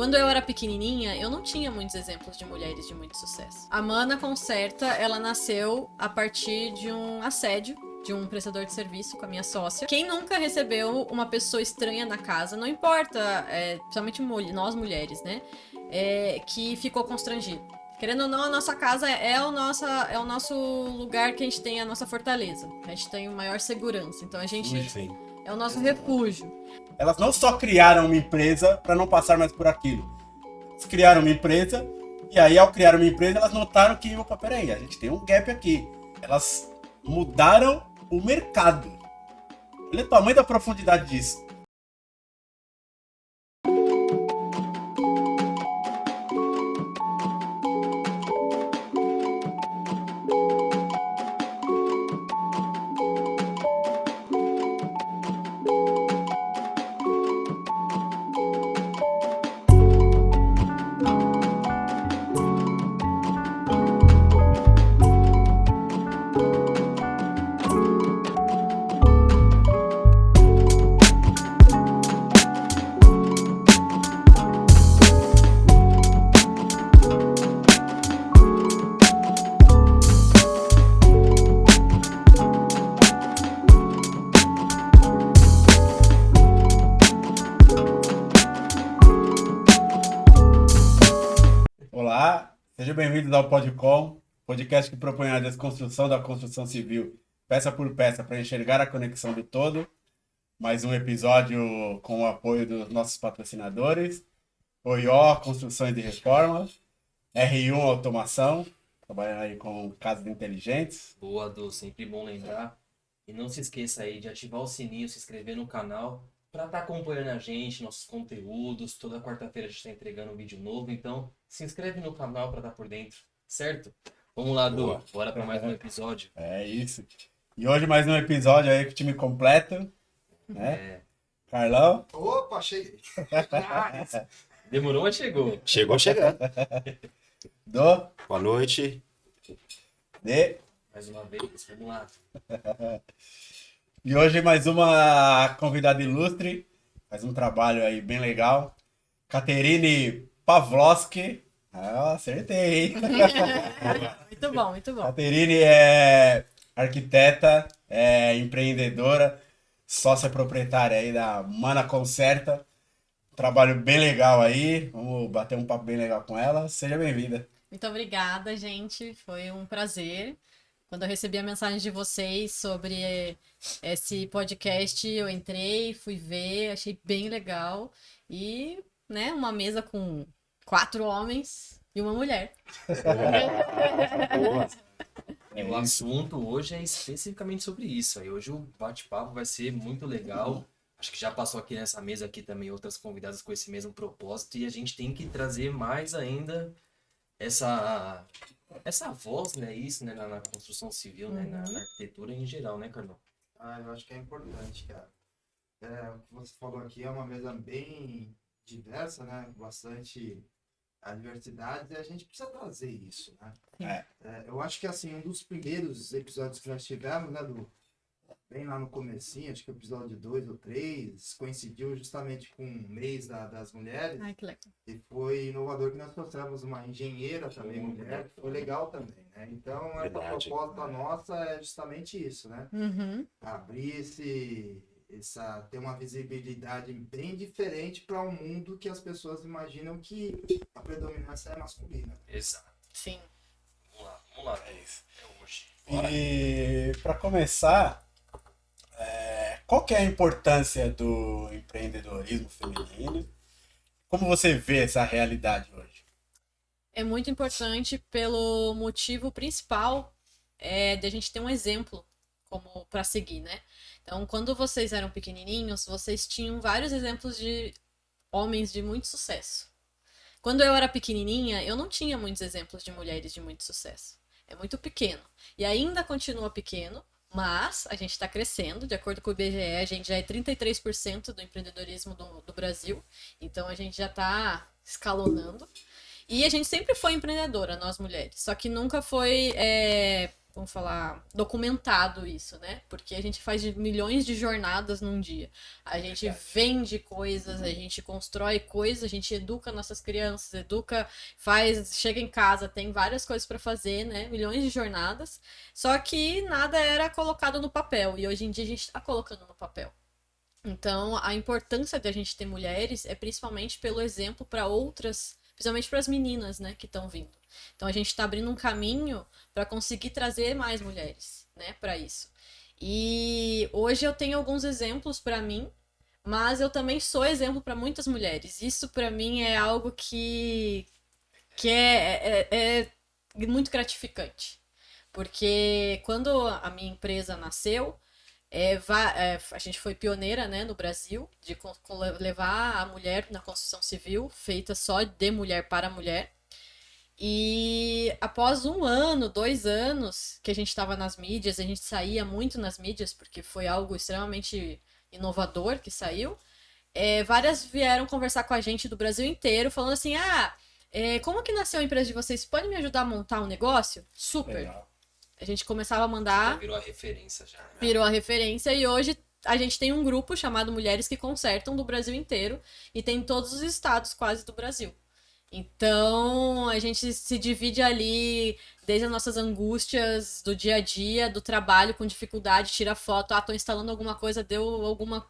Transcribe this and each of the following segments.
Quando eu era pequenininha, eu não tinha muitos exemplos de mulheres de muito sucesso. A Mana Concerta, ela nasceu a partir de um assédio de um prestador de serviço com a minha sócia. Quem nunca recebeu uma pessoa estranha na casa, não importa, principalmente nós mulheres, né? Que ficou constrangido. Querendo ou não, a nossa casa é o nosso lugar que a gente tem a nossa fortaleza. A gente tem maior segurança. Então a gente Sim. é o nosso refúgio. Elas não só criaram uma empresa para não passar mais por aquilo. Elas criaram uma empresa e aí, ao criar uma empresa, elas notaram que, opa, peraí, a gente tem um gap aqui. Elas mudaram o mercado. Olha o tamanho da profundidade disso. Olá, sejam bem-vindos ao Podcom, podcast que propõe a desconstrução da construção civil, peça por peça, para enxergar a conexão do todo. Mais um episódio com o apoio dos nossos patrocinadores, OIO, Construções e Reformas, R1 Automação, trabalhando aí com casas inteligentes. Boa, Du, sempre bom lembrar. E não se esqueça aí de ativar o sininho, se inscrever no canal, para estar acompanhando a gente, nossos conteúdos. Toda quarta-feira a gente está entregando um vídeo novo, então se inscreve no canal para estar por dentro, certo? Vamos lá, Du, Boa. bora para mais um episódio. É isso. E hoje mais um episódio aí com o time completo, né? Carlão. Opa, cheguei. Demorou, mas chegou. Chegou chegando. Do, Boa noite. de. Mais uma vez, vamos lá. E hoje mais uma convidada ilustre, faz um trabalho aí bem legal. Caterine Pavlovski. Ah, acertei, hein? Muito bom, muito bom. Caterine é arquiteta, é empreendedora, sócia proprietária aí da Mana Concerta. Trabalho bem legal aí, vamos bater um papo bem legal com ela. Seja bem-vinda. Muito obrigada, gente. Foi um prazer. Quando eu recebi a mensagem de vocês sobre esse podcast, eu entrei, fui ver, achei bem legal. E, né, uma mesa com 4 homens e uma mulher. Boa. E o assunto hoje é especificamente sobre isso. Aí hoje o bate-papo vai ser muito legal. Acho que já passou aqui nessa mesa aqui também outras convidadas com esse mesmo propósito. E a gente tem que trazer mais ainda essa voz, né? Isso, né? Na construção civil, né? Na arquitetura em geral, né, Carlão? Eu acho que é importante, cara. O que você falou aqui é uma mesa bem diversa, né? Bastante a diversidade, e a gente precisa trazer isso, né? Eu acho que, assim, um dos primeiros episódios que nós tivemos, né, bem lá no comecinho, acho que o episódio 2 ou 3, coincidiu justamente com o mês das mulheres. Ai, que legal. E foi inovador que nós trouxemos uma engenheira também, mulher, que foi legal também, né? Então, a Verdade. proposta nossa é justamente isso, né? Uhum. Abrir ter uma visibilidade bem diferente para um mundo que as pessoas imaginam que a predominância é masculina. Exato. Sim. Vamos lá. É isso. É hoje. E para começar, qual que é a importância do empreendedorismo feminino? Como você vê essa realidade hoje? É muito importante pelo motivo principal de a gente ter um exemplo como para seguir, né? Então, quando vocês eram pequenininhos, vocês tinham vários exemplos de homens de muito sucesso. Quando eu era pequenininha, eu não tinha muitos exemplos de mulheres de muito sucesso. É muito pequeno. E ainda continua pequeno, mas a gente está crescendo. De acordo com o IBGE, a gente já é 33% do empreendedorismo do Brasil. Então, a gente já está escalonando. E a gente sempre foi empreendedora, nós mulheres. Só que nunca foi como falar, documentado isso, né? Porque a gente faz milhões de jornadas num dia. A gente vende coisas, a gente constrói coisas, a gente educa nossas crianças, educa, faz, chega em casa, tem várias coisas para fazer, né? Milhões de jornadas. Só que nada era colocado no papel. E hoje em dia a gente está colocando no papel. Então, a importância de a gente ter mulheres é principalmente pelo exemplo para outras, principalmente para as meninas, né, que estão vindo. Então, a gente está abrindo um caminho para conseguir trazer mais mulheres, né, para isso. E hoje eu tenho alguns exemplos para mim, mas eu também sou exemplo para muitas mulheres. Isso para mim é algo que é muito gratificante. Porque quando a minha empresa nasceu, a gente foi pioneira, né, no Brasil de levar a mulher na construção civil, feita só de mulher para mulher. E após 1 ano, 2 anos que a gente estava nas mídias, a gente saía muito nas mídias, porque foi algo extremamente inovador que saiu. Várias vieram conversar com a gente do Brasil inteiro, falando assim: como que nasceu a empresa de vocês? Pode me ajudar a montar um negócio? Super. Legal. A gente começava a mandar. Já virou a referência já. Né? Virou a referência e hoje a gente tem um grupo chamado Mulheres que Consertam do Brasil inteiro e tem em todos os estados quase do Brasil. Então a gente se divide ali desde as nossas angústias do dia a dia, do trabalho com dificuldade, tira foto, tô instalando alguma coisa, deu alguma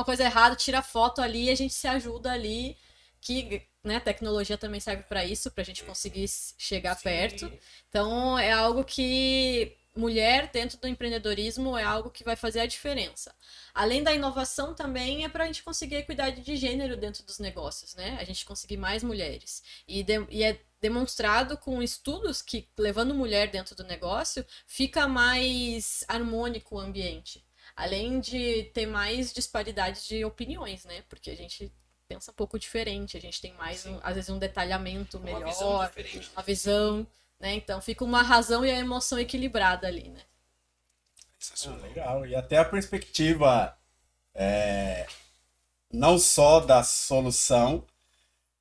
coisa errada, tira foto ali e a gente se ajuda ali, que, né, a tecnologia também serve para isso, pra gente conseguir chegar perto. Então é algo que mulher dentro do empreendedorismo é algo que vai fazer a diferença. Além da inovação também é para a gente conseguir a equidade de gênero dentro dos negócios, né? A gente conseguir mais mulheres. E é demonstrado com estudos que, levando mulher dentro do negócio, fica mais harmônico o ambiente. Além de ter mais disparidade de opiniões, né? Porque a gente pensa um pouco diferente, a gente tem mais, às vezes, um detalhamento melhor, uma visão, né? Então fica uma razão e a emoção equilibrada ali, né? Legal. E até a perspectiva não só da solução,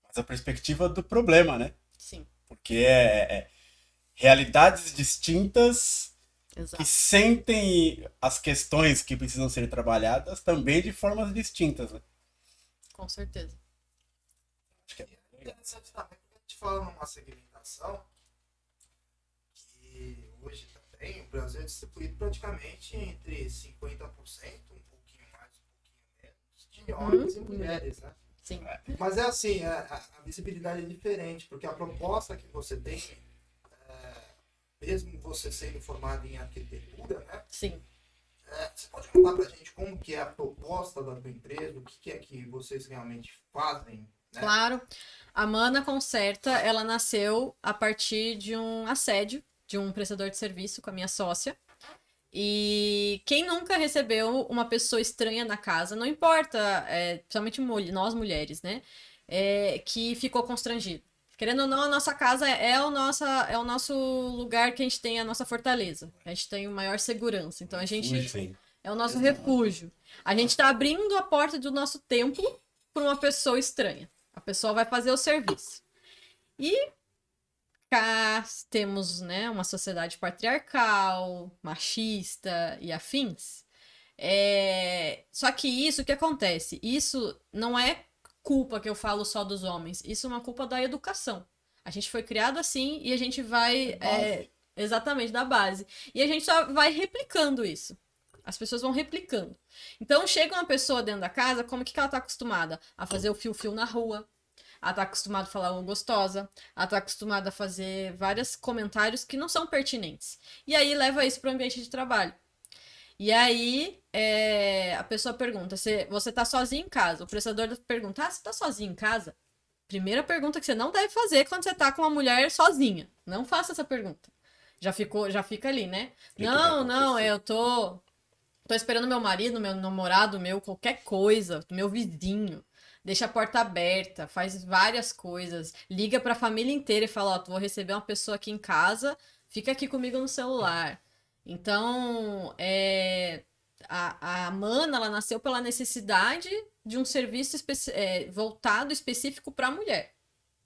mas a perspectiva do problema, né? Sim. Porque realidades distintas Exato. que sentem as questões que precisam ser trabalhadas também de formas distintas, né? Com certeza. Acho que É interessante também porque a gente fala numa segmentação que hoje também o Brasil é distribuído praticamente entre 50%, um pouquinho mais, um pouquinho menos, de homens e mulheres, né? Sim. Mas é assim, a visibilidade é diferente, porque a proposta que você tem, mesmo você sendo formado em arquitetura, né? Sim. Você pode contar pra gente como que é a proposta da tua empresa, o que é que vocês realmente fazem? Né? Claro. A Mana Conserta, ela nasceu a partir de um assédio de um prestador de serviço com a minha sócia. E quem nunca recebeu uma pessoa estranha na casa, não importa, principalmente nós mulheres, né? Que ficou constrangido. Querendo ou não, a nossa casa é o nosso lugar que a gente tem a nossa fortaleza. A gente tem maior segurança. Então a gente é o nosso refúgio. A gente está abrindo a porta do nosso templo para uma pessoa estranha. A pessoa vai fazer o serviço. E cá temos, né, uma sociedade patriarcal, machista e afins. Só que isso, o que acontece? Isso não é culpa que eu falo só dos homens. Isso é uma culpa da educação. A gente foi criado assim e a gente vai... exatamente, da base. E a gente só vai replicando isso. As pessoas vão replicando. Então, chega uma pessoa dentro da casa, como que ela tá acostumada? A fazer o fio-fio na rua. Ela tá acostumada a falar gostosa. Ela tá acostumada a fazer vários comentários que não são pertinentes. E aí, leva isso para o ambiente de trabalho. E aí, a pessoa pergunta, você tá sozinho em casa? O prestador pergunta, você tá sozinho em casa? Primeira pergunta que você não deve fazer quando você tá com uma mulher sozinha. Não faça essa pergunta. Já fica ali, né? Não, eu tô esperando meu marido, meu namorado, qualquer coisa, meu vizinho. Deixa a porta aberta, faz várias coisas. Liga pra família inteira e fala, vou receber uma pessoa aqui em casa, fica aqui comigo no celular. Então, a Mana, ela nasceu pela necessidade de um serviço voltado específico para a mulher.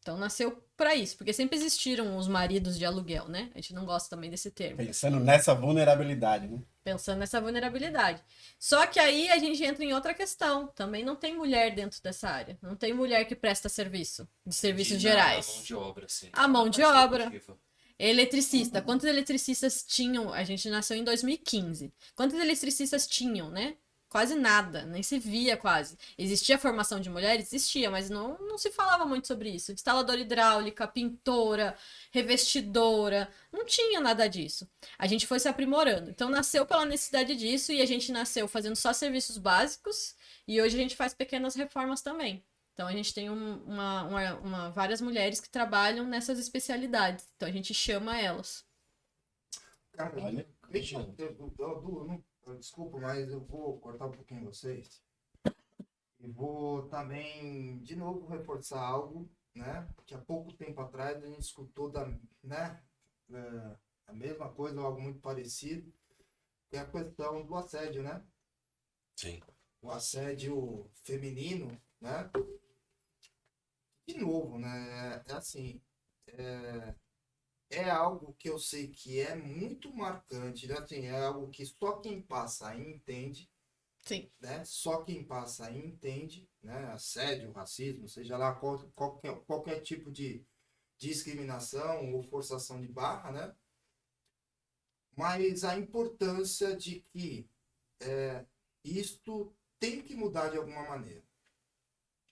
Então nasceu para isso, porque sempre existiram os maridos de aluguel, né? A gente não gosta também desse termo. Pensando nessa vulnerabilidade, né? Pensando nessa vulnerabilidade. Só que aí a gente entra em outra questão. Também não tem mulher dentro dessa área. Não tem mulher que presta serviço, de serviços gerais. A mão de obra, sim. A mão de obra. Executiva. Eletricista. Quantos eletricistas tinham? A gente nasceu em 2015. Quantos eletricistas tinham, né? Quase nada, nem se via quase. Existia formação de mulheres? Existia, mas não se falava muito sobre isso. Instaladora hidráulica, pintora, revestidora, não tinha nada disso. A gente foi se aprimorando. Então nasceu pela necessidade disso e a gente nasceu fazendo só serviços básicos e hoje a gente faz pequenas reformas também. Então a gente tem várias mulheres que trabalham nessas especialidades. Então a gente chama elas. Cara, Olha. deixa desculpa, mas eu vou cortar um pouquinho vocês. E vou também, de novo, reforçar algo, né? Que há pouco tempo atrás a gente escutou a mesma coisa, ou algo muito parecido, que é a questão do assédio, né? Sim. O assédio feminino, né? De novo, né? É assim, é algo que eu sei que é muito marcante, né? Assim, é algo que só quem passa aí entende, Sim. né? Só quem passa aí entende, né? Assédio, racismo, seja lá qualquer tipo de discriminação ou forçação de barra, né? Mas a importância de que isto tem que mudar de alguma maneira,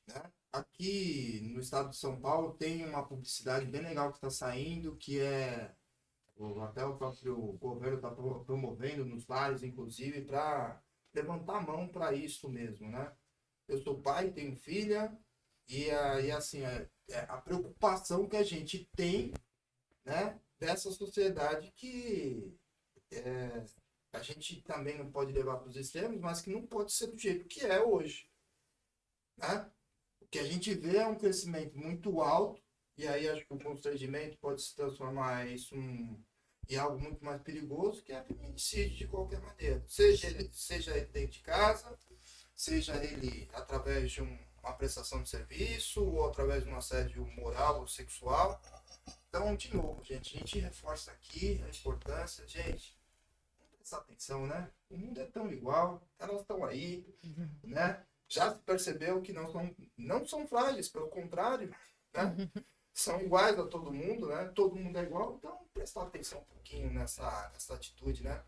né? Aqui no estado de São Paulo tem uma publicidade bem legal que está saindo, que até o próprio governo está promovendo nos lares, inclusive, para levantar a mão para isso mesmo, né? Eu sou pai, tenho filha, e assim, a preocupação que a gente tem, né, dessa sociedade que a gente também não pode levar para os extremos, mas que não pode ser do jeito que é hoje, né? O que a gente vê é um crescimento muito alto, e aí acho que o constrangimento pode se transformar isso em algo muito mais perigoso, que é feminicídio de qualquer maneira. Seja ele dentro de casa, seja ele através de uma prestação de serviço, ou através de um assédio moral ou sexual. Então, de novo, gente, a gente reforça aqui a importância, gente, vamos prestar atenção, né? O mundo é tão igual, elas estão aí, né? Já se percebeu que não são frágeis, pelo contrário, né? São iguais a todo mundo, né? Todo mundo é igual, então prestar atenção um pouquinho nessa atitude, né?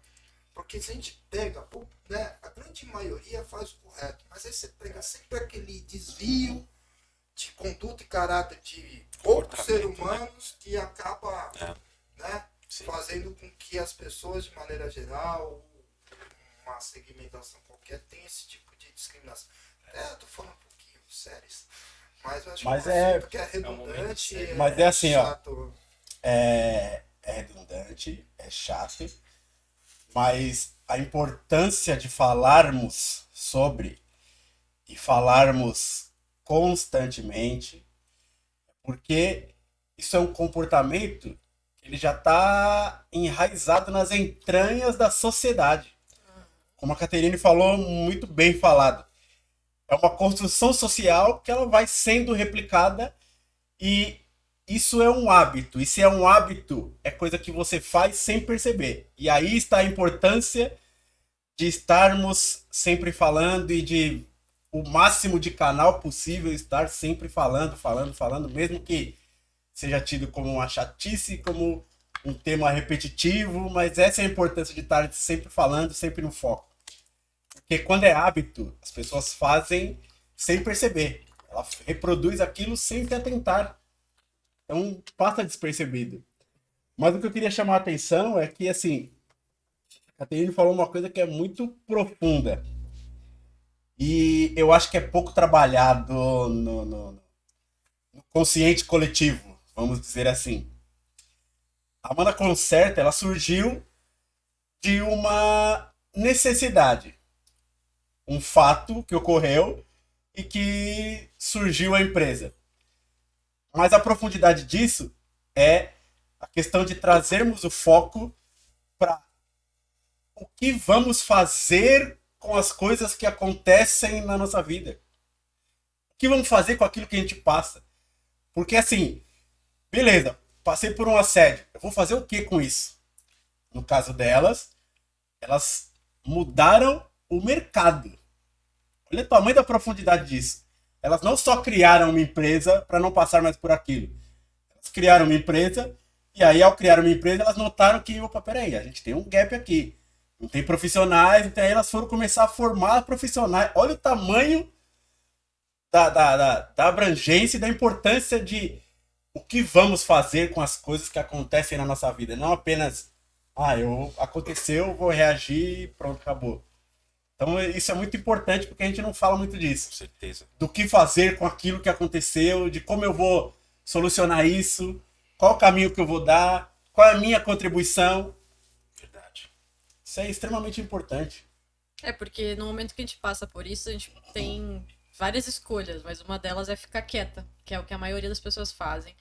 Porque se a gente pega, né? A grande maioria faz o correto, mas aí você pega sempre aquele desvio de conduta e caráter de outros seres humanos, né? Que acaba né? Fazendo com que as pessoas, de maneira geral, uma segmentação qualquer, tenha esse tipo de discriminação. Eu tô falando um pouquinho sérios, mas eu acho que é redundante. Mas é assim, chato. ó. É redundante, é chato, mas a importância de falarmos sobre e falarmos constantemente, porque isso é um comportamento que ele já está enraizado nas entranhas da sociedade. Como a Caterine falou, muito bem falado. É uma construção social que ela vai sendo replicada e isso é um hábito. E se é um hábito, é coisa que você faz sem perceber. E aí está a importância de estarmos sempre falando e de o máximo de canal possível estar sempre falando, mesmo que seja tido como uma chatice, como um tema repetitivo, mas essa é a importância de estar sempre falando, sempre no foco. Porque quando é hábito, as pessoas fazem sem perceber. Ela reproduz aquilo sem se atentar. Então, passa despercebido. Mas o que eu queria chamar a atenção é que, assim, a Caterine falou uma coisa que é muito profunda. E eu acho que é pouco trabalhado no consciente coletivo, vamos dizer assim. A Amanda Concerta, ela surgiu de uma necessidade. Um fato que ocorreu e que surgiu a empresa. Mas a profundidade disso é a questão de trazermos o foco para o que vamos fazer com as coisas que acontecem na nossa vida. O que vamos fazer com aquilo que a gente passa? Porque assim, beleza, passei por um assédio. Eu vou fazer o que com isso? No caso delas, elas mudaram o mercado. Olha o tamanho da profundidade disso. Elas não só criaram uma empresa para não passar mais por aquilo. Elas criaram uma empresa e aí, ao criar uma empresa, elas notaram que, opa, peraí, a gente tem um gap aqui. Não tem profissionais, então aí elas foram começar a formar profissionais. Olha o tamanho da abrangência e da importância de o que vamos fazer com as coisas que acontecem na nossa vida. Não apenas, aconteceu, vou reagir e pronto, acabou. Então isso é muito importante porque a gente não fala muito disso. Com certeza. Do que fazer com aquilo que aconteceu, de como eu vou solucionar isso, qual o caminho que eu vou dar, qual é a minha contribuição. Verdade. Isso é extremamente importante. Porque no momento que a gente passa por isso, a gente tem várias escolhas, mas uma delas é ficar quieta, que é o que a maioria das pessoas fazem.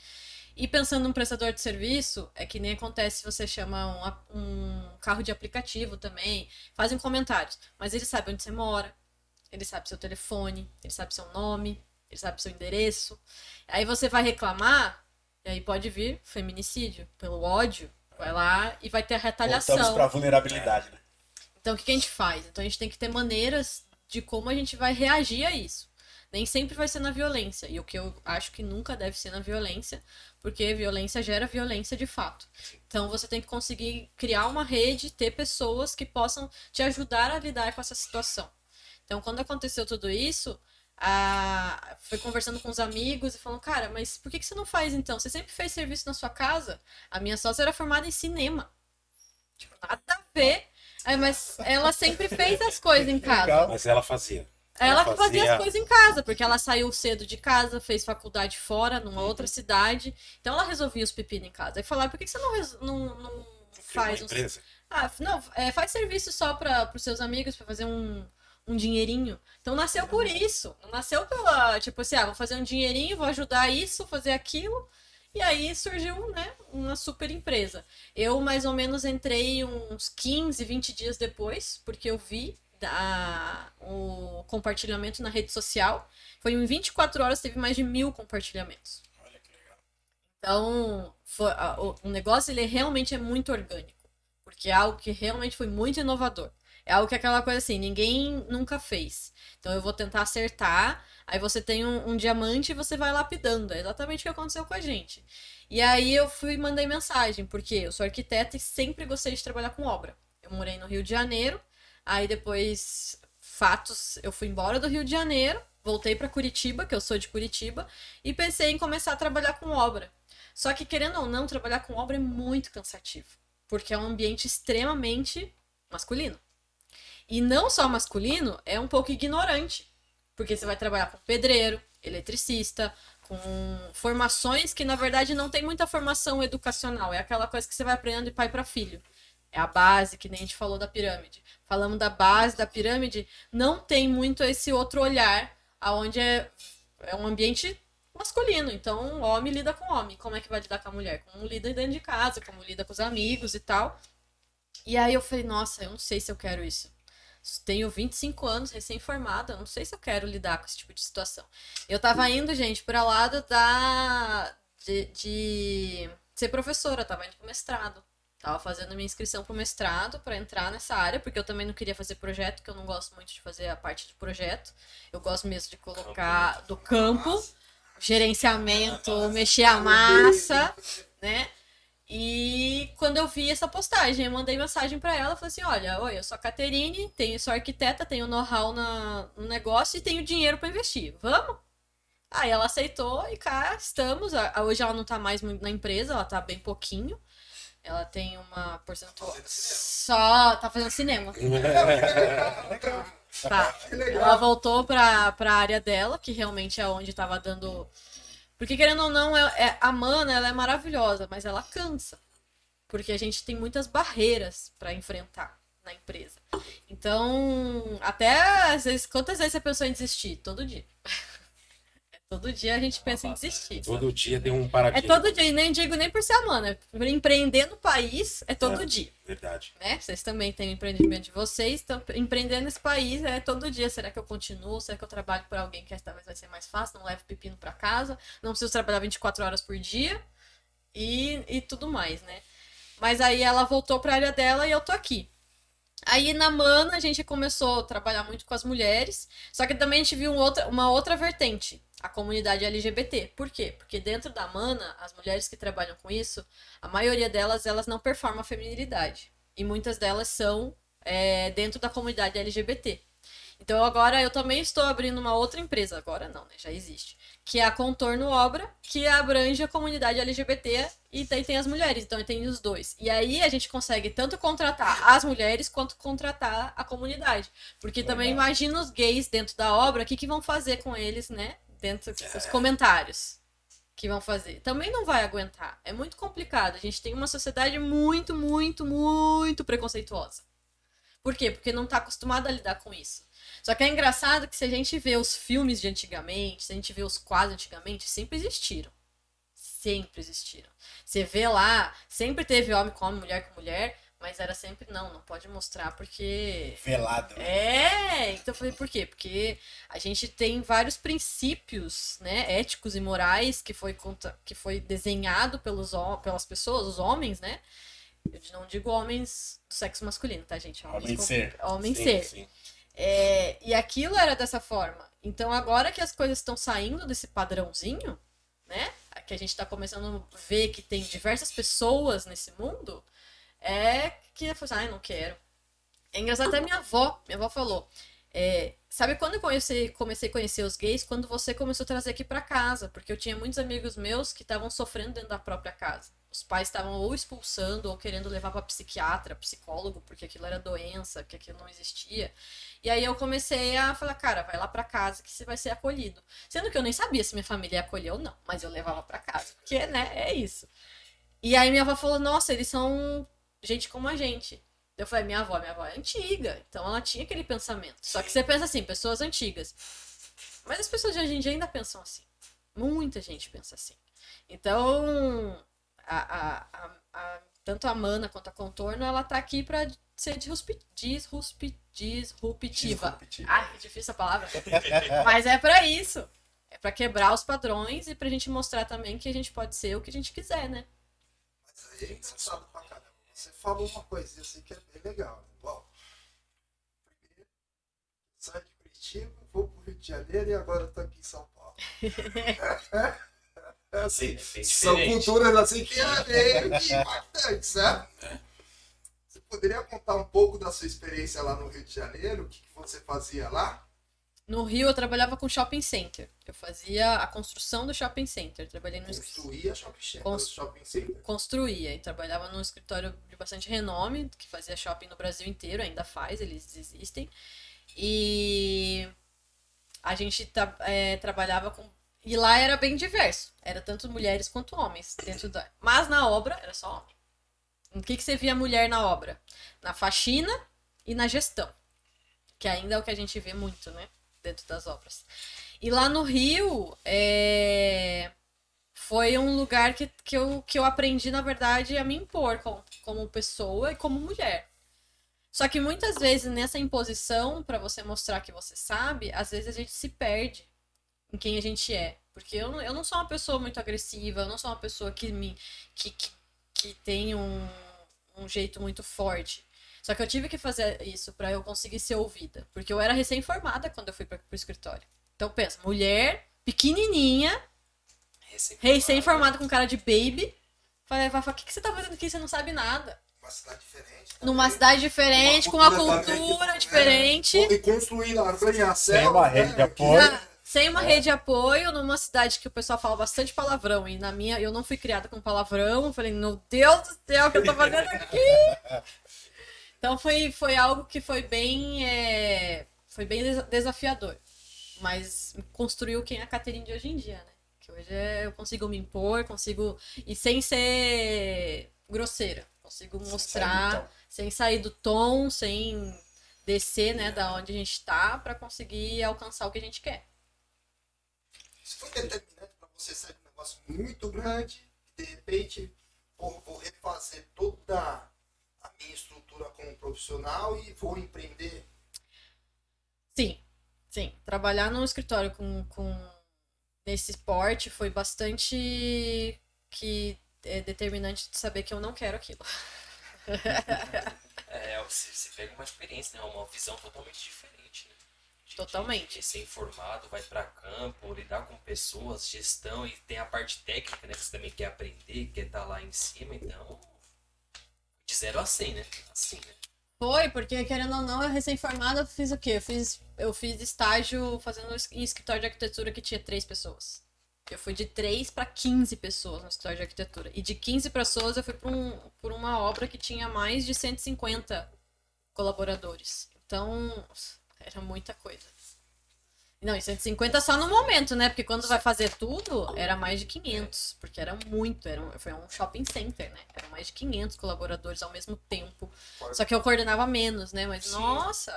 E pensando num prestador de serviço, é que nem acontece se você chama um carro de aplicativo também, fazem comentários, mas ele sabe onde você mora, ele sabe seu telefone, ele sabe seu nome, ele sabe seu endereço. Aí você vai reclamar, e aí pode vir feminicídio, pelo ódio, vai lá e vai ter a retaliação. Voltamos para a vulnerabilidade, né? Então o que a gente faz? Então a gente tem que ter maneiras de como a gente vai reagir a isso. Nem sempre vai ser na violência. E o que eu acho que nunca deve ser na violência, porque violência gera violência de fato. Então você tem que conseguir criar uma rede, ter pessoas que possam te ajudar a lidar com essa situação. Então quando aconteceu tudo isso, foi conversando com os amigos e falando, cara, mas por que você não faz então? Você sempre fez serviço na sua casa? A minha sócia era formada em cinema. Tipo, nada a ver. Mas ela sempre fez as coisas em casa. Legal. Mas ela fazia. Ela que fazia as coisas em casa, porque ela saiu cedo de casa, fez faculdade fora, numa outra cidade. Então ela resolvia os pepinos em casa. Aí falaram, por que você não faz uma empresa? faz serviço só para os seus amigos, para fazer um dinheirinho. Então nasceu por isso. Não nasceu pela, tipo assim, vou fazer um dinheirinho, vou ajudar isso, fazer aquilo. E aí surgiu, né, uma super empresa. Eu mais ou menos entrei uns 15, 20 dias depois, porque eu vi o compartilhamento na rede social. Foi em 24 horas, teve mais de 1000 compartilhamentos. Olha que legal. Então, o negócio ele realmente é muito orgânico, porque é algo que realmente foi muito inovador. É algo que é aquela coisa assim, ninguém nunca fez. Então eu vou tentar acertar, aí você tem um diamante e você vai lapidando. É exatamente o que aconteceu com a gente. E aí eu fui e mandei mensagem, porque eu sou arquiteta e sempre gostei de trabalhar com obra. Eu morei no Rio de Janeiro, aí depois, eu fui embora do Rio de Janeiro, voltei para Curitiba, que eu sou de Curitiba, e pensei em começar a trabalhar com obra. Só que, querendo ou não, trabalhar com obra é muito cansativo, porque é um ambiente extremamente masculino. E não só masculino, é um pouco ignorante, porque você vai trabalhar com pedreiro, eletricista, com formações que, na verdade, não tem muita formação educacional, é aquela coisa que você vai aprendendo de pai para filho. É a base, que nem a gente falou da pirâmide. Falamos da base da pirâmide, não tem muito esse outro olhar, onde é um ambiente masculino. Então, o homem lida com o homem. Como é que vai lidar com a mulher? Como lida dentro de casa, como lida com os amigos e tal. E aí eu falei, nossa, eu não sei se eu quero isso. Tenho 25 anos, recém-formada, eu não sei se eu quero lidar com esse tipo de situação. Eu tava indo, gente, para lado de ser professora, tava indo pro mestrado. Tava fazendo minha inscrição pro mestrado para entrar nessa área, porque eu também não queria fazer projeto, porque eu não gosto muito de fazer a parte de projeto. Eu gosto mesmo de colocar do campo, gerenciamento, mexer a massa, né? E quando eu vi essa postagem, eu mandei mensagem para ela, falei assim, olha, oi, eu sou a Caterine, sou arquiteta, tenho know-how no negócio e tenho dinheiro para investir. Vamos? Aí ela aceitou e cá estamos. Hoje ela não tá mais muito na empresa, ela tá bem pouquinho. Ela tem uma porcentagem. Só tá fazendo cinema. Tá. Ela voltou pra área dela, que realmente é onde tava dando. Porque, querendo ou não, a Mana ela é maravilhosa, mas ela cansa. Porque a gente tem muitas barreiras pra enfrentar na empresa. Então, até às vezes, quantas vezes você pensou em desistir? Todo dia. Todo dia a gente pensa em desistir. Todo dia tem um É paradigma. todo dia, e nem digo nem por semana. Empreender no país é todo dia. Verdade. Né? Vocês também têm o empreendimento de vocês, então empreender nesse país é todo dia. Será que eu continuo? Será que eu trabalho por alguém que talvez vai ser mais fácil? Não levo pepino para casa, não preciso trabalhar 24 horas por dia e tudo mais, né? Mas aí ela voltou para a área dela e eu tô aqui. Aí na Mana a gente começou a trabalhar muito com as mulheres, só que também a gente viu uma outra vertente, a comunidade LGBT. Por quê? Porque dentro da Mana, as mulheres que trabalham com isso, a maioria delas, elas não performam a feminilidade. E muitas delas são dentro da comunidade LGBT. Então agora eu também estou abrindo uma outra empresa, agora não, né? Já existe, que é a Contorno Obra, que abrange a comunidade LGBT e tem as mulheres, então tem os dois. E aí a gente consegue tanto contratar as mulheres quanto contratar a comunidade. Porque também imagina os gays dentro da obra, o que vão fazer com eles, né? Dentro dos comentários que vão fazer. Também não vai aguentar. É muito complicado. A gente tem uma sociedade muito, muito, muito preconceituosa. Por quê? Porque não está acostumada a lidar com isso. Só que é engraçado que se a gente vê os filmes de antigamente, se a gente vê os quadros antigamente, sempre existiram. Sempre existiram. Você vê lá, sempre teve homem com homem, mulher com mulher, mas era sempre não pode mostrar porque... Velado. Então eu falei, por quê? Porque a gente tem vários princípios, né, éticos e morais que foi desenhado pelas pessoas, os homens, né? Eu não digo homens do sexo masculino, tá, gente? Homem ser. Sim. E aquilo era dessa forma. Então agora que as coisas estão saindo desse padrãozinho, né? Que a gente tá começando a ver que tem diversas pessoas nesse mundo, que eu falei, não quero. É engraçado, até minha avó falou, sabe quando eu comecei a conhecer os gays? Quando você começou a trazer aqui pra casa, porque eu tinha muitos amigos meus que estavam sofrendo dentro da própria casa. Os pais estavam ou expulsando ou querendo levar para psiquiatra, psicólogo, porque aquilo era doença, que aquilo não existia. E aí eu comecei a falar, cara, vai lá para casa que você vai ser acolhido. Sendo que eu nem sabia se minha família ia acolher ou não, mas eu levava para casa, porque, né, é isso. E aí minha avó falou, nossa, eles são gente como a gente. Eu falei, minha avó é antiga, então ela tinha aquele pensamento. Só que você pensa assim, pessoas antigas. Mas as pessoas de hoje em dia ainda pensam assim. Muita gente pensa assim. Então... tanto a Mana quanto a Contorno, ela tá aqui pra ser disruptiva. Ai, que difícil a palavra. Mas é pra isso. É pra quebrar os padrões e pra gente mostrar também que a gente pode ser o que a gente quiser, né? Mas aí é engraçado pra caramba. Você falou uma coisinha assim que é bem legal, né? Bom, primeiro, saio de Curitiba, vou pro Rio de Janeiro e agora eu tô aqui em São Paulo. Assim, são culturas assim que é meio que impactantes, né? Você poderia contar um pouco da sua experiência lá no Rio de Janeiro? O que você fazia lá? No Rio eu trabalhava com shopping center. Eu fazia a construção do shopping center. Trabalhei no Construía shopping center. Construía e trabalhava num escritório de bastante renome, que fazia shopping no Brasil inteiro, ainda faz, eles existem. E a gente trabalhava com... E lá era bem diverso. Era tanto mulheres quanto homens. Mas na obra era só homem. O que você via mulher na obra? Na faxina e na gestão. Que ainda é o que a gente vê muito, né? Dentro das obras. E lá no Rio, foi um lugar que eu aprendi, na verdade, a me impor como pessoa e como mulher. Só que muitas vezes nessa imposição, para você mostrar que você sabe, às vezes a gente se perde em quem a gente é. Porque eu não sou uma pessoa muito agressiva, eu não sou uma pessoa que tem um jeito muito forte. Só que eu tive que fazer isso pra eu conseguir ser ouvida. Porque eu era recém-formada quando eu fui pro escritório. Então pensa, mulher, pequenininha, recém-formada com cara de baby. Falei, o que você tá fazendo aqui? Você não sabe nada. Uma cidade diferente. Numa cidade diferente, com uma cultura diferente. E construir lá, ganhar Sem uma rede de apoio. Sem uma rede de apoio, numa cidade que o pessoal fala bastante palavrão. E na minha, eu não fui criada com palavrão. Eu falei, meu Deus do céu, o que eu tô fazendo aqui? Então foi algo que foi bem desafiador. Mas construiu quem é a Caterine de hoje em dia, né? Que hoje eu consigo me impor, e sem ser grosseira. Consigo mostrar, sem sair do tom, sem descer, né, da onde a gente tá, pra conseguir alcançar o que a gente quer. Isso foi determinante para você sair de um negócio muito grande e, de repente, vou refazer toda a minha estrutura como profissional e vou empreender? Sim, sim. Trabalhar num escritório nesse esporte foi bastante determinante de saber que eu não quero aquilo. Você pega uma experiência, né? Uma visão totalmente diferente, né? Totalmente. De ser informado, vai pra campo, lidar com pessoas, gestão, e tem a parte técnica, né? Que você também quer aprender, quer estar lá em cima, então... De 0 a 100, né? Assim, né? Foi, porque querendo ou não, eu recém-formada fiz o quê? Eu fiz estágio fazendo em escritório de arquitetura que tinha 3 pessoas. Eu fui de 3 para 15 pessoas no escritório de arquitetura. E de 15 pessoas eu fui por uma obra que tinha mais de 150 colaboradores. Então, era muita coisa. Não, e 150 só no momento, né? Porque quando vai fazer tudo, era mais de 500. Porque era muito, foi um shopping center, né? Eram mais de 500 colaboradores ao mesmo tempo. Só que eu coordenava menos, né? Mas, nossa,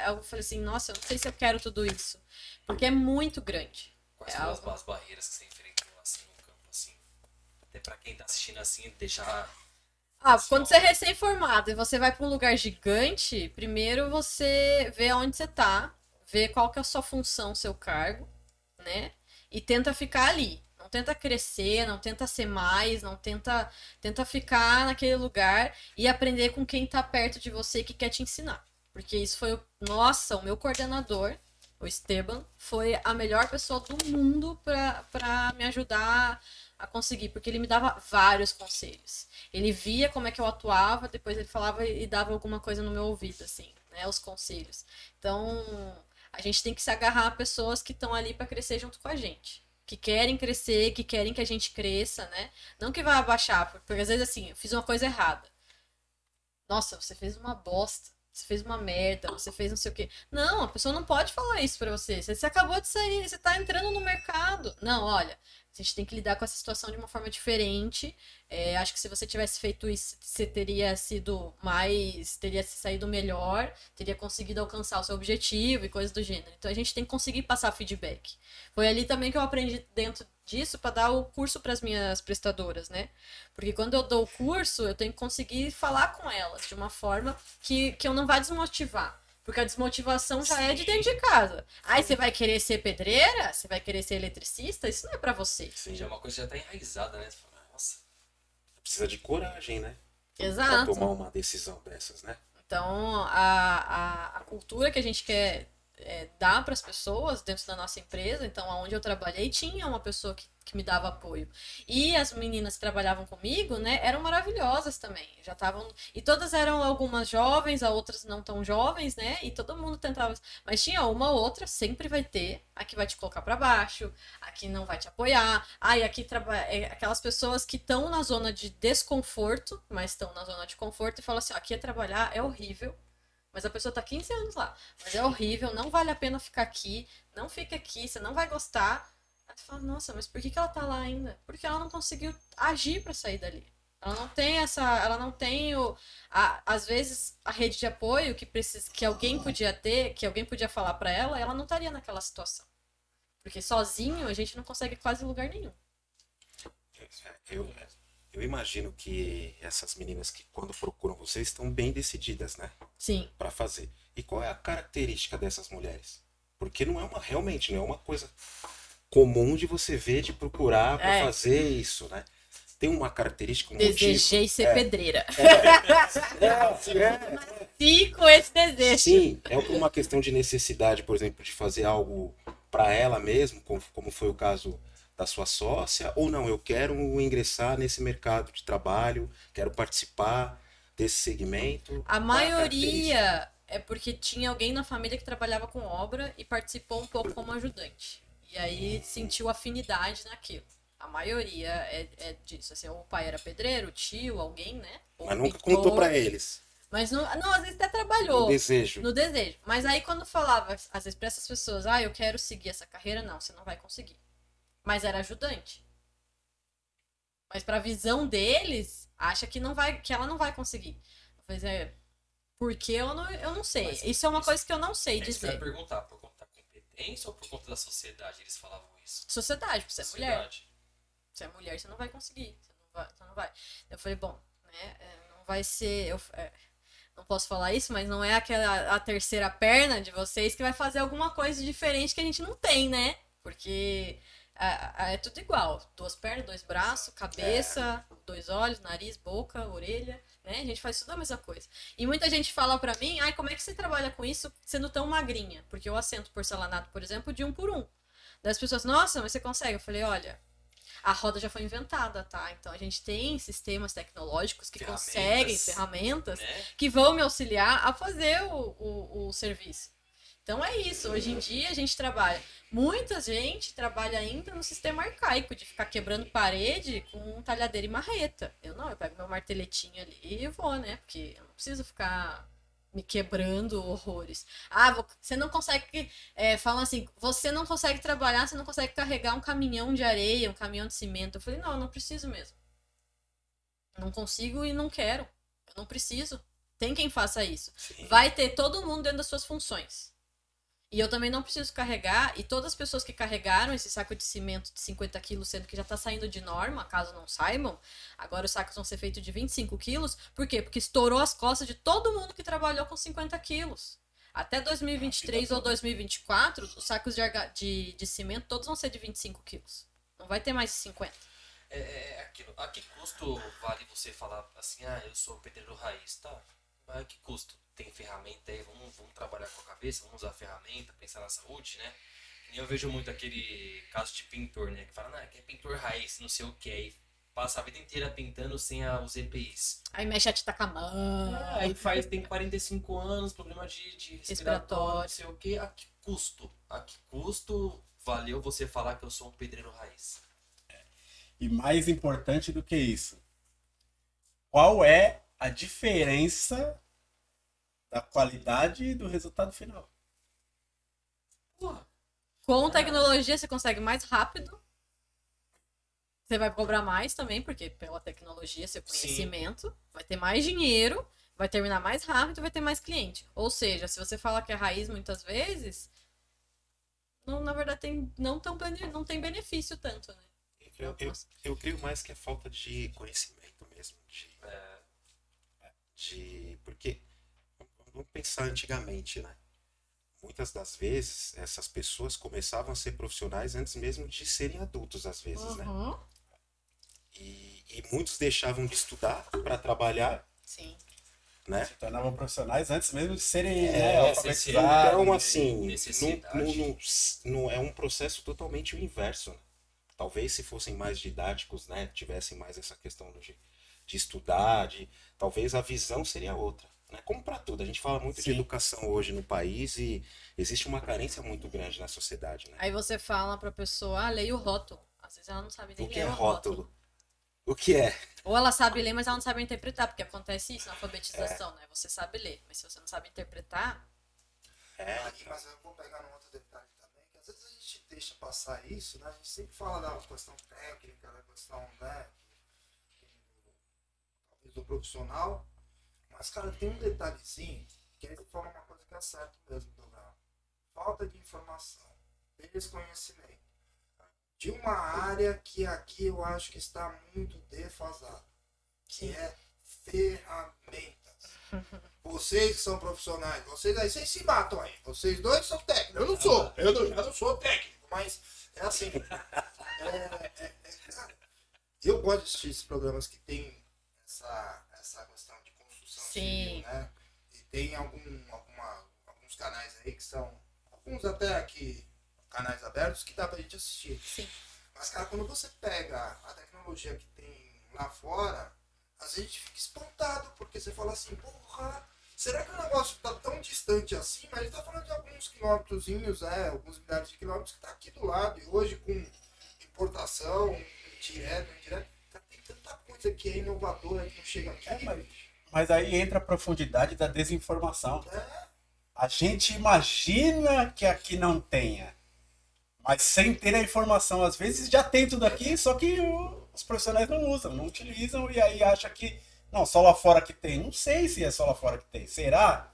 eu falei assim, nossa, eu não sei se eu quero tudo isso. Porque é muito grande. Quais são as barreiras que você enfrentou, assim, no campo, assim? Até pra quem tá assistindo, assim, deixar... Quando você é recém-formado e você vai para um lugar gigante, primeiro você vê onde você tá, vê qual que é a sua função, seu cargo, né? E tenta ficar ali. Não tenta crescer, não tenta ser mais, não tenta ficar naquele lugar e aprender com quem tá perto de você que quer te ensinar. Porque isso foi, o meu coordenador, o Esteban, foi a melhor pessoa do mundo para me ajudar a conseguir, porque ele me dava vários conselhos. Ele via como é que eu atuava, depois ele falava e dava alguma coisa no meu ouvido, assim, né, os conselhos. Então, a gente tem que se agarrar a pessoas que estão ali para crescer junto com a gente. Que querem crescer, que querem que a gente cresça, né? Não que vai abaixar, porque às vezes assim, eu fiz uma coisa errada. Nossa, você fez uma bosta. Você fez uma merda, você fez não sei o quê. Não, a pessoa não pode falar isso pra você. Você acabou de sair, você tá entrando no mercado. Não, olha, a gente tem que lidar com essa situação de uma forma diferente. Acho que se você tivesse feito isso, você teria teria saído melhor, teria conseguido alcançar o seu objetivo e coisas do gênero. Então a gente tem que conseguir passar feedback. Foi ali também que eu aprendi dentro disso para dar o curso para as minhas prestadoras, né? Porque quando eu dou o curso, eu tenho que conseguir falar com elas de uma forma que eu não vá desmotivar. Porque a desmotivação já é de dentro de casa. Aí você vai querer ser pedreira? Você vai querer ser eletricista? Isso não é pra você. Sim, já é uma coisa que já tá enraizada, né? Você fala, nossa. Precisa de coragem, né? Exato. Pra tomar uma decisão dessas, né? Então, a cultura que a gente quer dar para as pessoas dentro da nossa empresa, então, onde eu trabalhei, tinha uma pessoa que me dava apoio. E as meninas que trabalhavam comigo, né, eram maravilhosas também. Já estavam. E todas eram algumas jovens, outras não tão jovens, né? E todo mundo tentava. Mas tinha uma ou outra, sempre vai ter, a que vai te colocar para baixo, a que não vai te apoiar. E aqui aquelas pessoas que estão na zona de desconforto, mas estão na zona de conforto e falam assim: aqui trabalhar é horrível. Mas a pessoa tá 15 anos lá. Mas é horrível, não vale a pena ficar aqui. Não fica aqui, você não vai gostar. Aí tu fala, nossa, mas por que ela tá lá ainda? Porque ela não conseguiu agir pra sair dali. Ela não tem ela não tem às vezes a rede de apoio que alguém podia ter, que alguém podia falar pra ela não estaria naquela situação. Porque sozinho a gente não consegue quase lugar nenhum. Eu imagino que essas meninas que quando procuram vocês estão bem decididas, né? Sim. Para fazer. E qual é a característica dessas mulheres? Porque realmente não é uma coisa comum de você ver, de procurar para fazer isso, né? Tem uma característica, Desejei ser pedreira. Nasci com esse desejo. Sim, é uma questão de necessidade, por exemplo, de fazer algo para ela mesmo, como foi o caso da sua sócia, ou não, eu quero ingressar nesse mercado de trabalho, quero participar desse segmento. A maioria é porque tinha alguém na família que trabalhava com obra e participou um pouco como ajudante. E aí sentiu afinidade naquilo. A maioria é disso. Assim, o pai era pedreiro, o tio, alguém, né? Mas nunca contou pra eles. Mas não, às vezes até trabalhou. No desejo. No desejo. Mas aí quando falava, às vezes, pra essas pessoas, eu quero seguir essa carreira, não, você não vai conseguir. Mas era ajudante. Mas pra visão deles, acha que ela não vai conseguir. Mas porque eu não sei. Isso é uma coisa que eu não sei dizer. Eu ia perguntar, por conta da competência, concorrência ou por conta da sociedade eles falavam isso? Sociedade, porque você é mulher. Sociedade. Você é mulher, você não vai conseguir. Você não vai. Eu falei, bom, né? Não vai ser. Não posso falar isso, mas não é a terceira perna de vocês que vai fazer alguma coisa diferente que a gente não tem, né? Porque é tudo igual. 2 pernas, 2 braços, cabeça, 2 olhos, nariz, boca, orelha, né? A gente faz tudo a mesma coisa. E muita gente fala pra mim, ai, como é que você trabalha com isso sendo tão magrinha? Porque eu assento porcelanato, por exemplo, de 1 por 1. Das pessoas, nossa, mas você consegue? Eu falei, olha, a roda já foi inventada, tá? Então a gente tem sistemas tecnológicos que conseguem, ferramentas, né? que vão me auxiliar a fazer o serviço. Então é isso, hoje em dia a gente trabalha. Muita gente trabalha ainda no sistema arcaico, de ficar quebrando parede com talhadeira e marreta. Eu pego meu marteletinho ali e vou, né? Porque eu não preciso ficar me quebrando horrores. Você não consegue. Falam assim, você não consegue trabalhar, você não consegue carregar um caminhão de areia, um caminhão de cimento. Eu falei, não, eu não preciso mesmo. Não consigo e não quero. Eu não preciso. Tem quem faça isso. Sim. Vai ter todo mundo dentro das suas funções. E eu também não preciso carregar, e todas as pessoas que carregaram esse saco de cimento de 50 quilos, sendo que já tá saindo de norma, caso não saibam, agora os sacos vão ser feitos de 25 quilos, por quê? Porque estourou as costas de todo mundo que trabalhou com 50 quilos. Até 2023 ou 2024, os sacos de cimento todos vão ser de 25 quilos. Não vai ter mais de 50. Aquilo. A que custo vale você falar assim, eu sou pedreiro raiz, tá? Mas a que custo? Tem ferramenta aí, vamos trabalhar com a cabeça, vamos usar a ferramenta, pensar na saúde, né? E eu vejo muito aquele caso de pintor, né? Que fala, que é pintor raiz, não sei o que, aí passa a vida inteira pintando sem os EPIs. Aí mexe a tinta com a mão. Aí tem 45 anos, problema de respiratório, não sei o que. A que custo? A que custo valeu você falar que eu sou um pedreiro raiz? E mais importante do que isso, qual é a diferença da qualidade e do resultado final? Com tecnologia você consegue mais rápido. Você vai cobrar mais também, porque pela tecnologia, seu conhecimento, vai ter mais dinheiro, vai terminar mais rápido, vai ter mais cliente. Ou seja, se você fala que é raiz muitas vezes, na verdade não tem benefício tanto, né? Eu creio mais que é falta de conhecimento mesmo. Porque, vamos pensar antigamente, né? Muitas das vezes, essas pessoas começavam a ser profissionais antes mesmo de serem adultos, às vezes, né? E muitos deixavam de estudar para trabalhar. Sim. Né? Se tornavam profissionais antes mesmo de serem alfabetizados. Então, assim, não é um processo totalmente o inverso, né? Talvez se fossem mais didáticos, né, tivessem mais essa questão de estudar, talvez a visão seria outra. Né? Como para tudo, a gente fala muito de educação hoje no país e existe uma carência muito grande na sociedade. Né? Aí você fala pra pessoa, leia o rótulo. Às vezes ela não sabe nem ler o que é o rótulo. O que é? Ou ela sabe ler, mas ela não sabe interpretar, porque acontece isso na alfabetização, né? Você sabe ler, mas se você não sabe interpretar... Mas eu vou pegar num outro detalhe também, que às vezes a gente deixa passar isso, né? A gente sempre fala da questão técnica, da questão, né, do profissional, mas, cara, tem um detalhezinho que aí você fala uma coisa que é certo mesmo, Dobrão. Falta de informação, desconhecimento de uma área que aqui eu acho que está muito defasada, que é ferramentas. Vocês que são profissionais, vocês se matam aí. Vocês dois são técnicos. Eu não sou. Eu não sou técnico, mas é assim. Eu gosto de assistir esses programas que tem essa questão de construção civil, né? E tem alguns canais aí que são, alguns até aqui, canais abertos que dá pra gente assistir. Sim. Mas, cara, quando você pega a tecnologia que tem lá fora, às vezes a gente fica espantado, porque você fala assim, porra, será que o negócio tá tão distante assim? Mas ele tá falando de alguns quilômetrozinhos, alguns milhares de quilômetros que tá aqui do lado. E hoje com importação, direto, indireto, tem tanta coisa que é inovadora que não chega aqui. Mas aí entra a profundidade da desinformação. A gente imagina que aqui não tenha, mas sem ter a informação, às vezes já tem tudo aqui, só que os profissionais não usam, não utilizam, e aí acha que, não, só lá fora que tem. Não sei se é só lá fora que tem. Será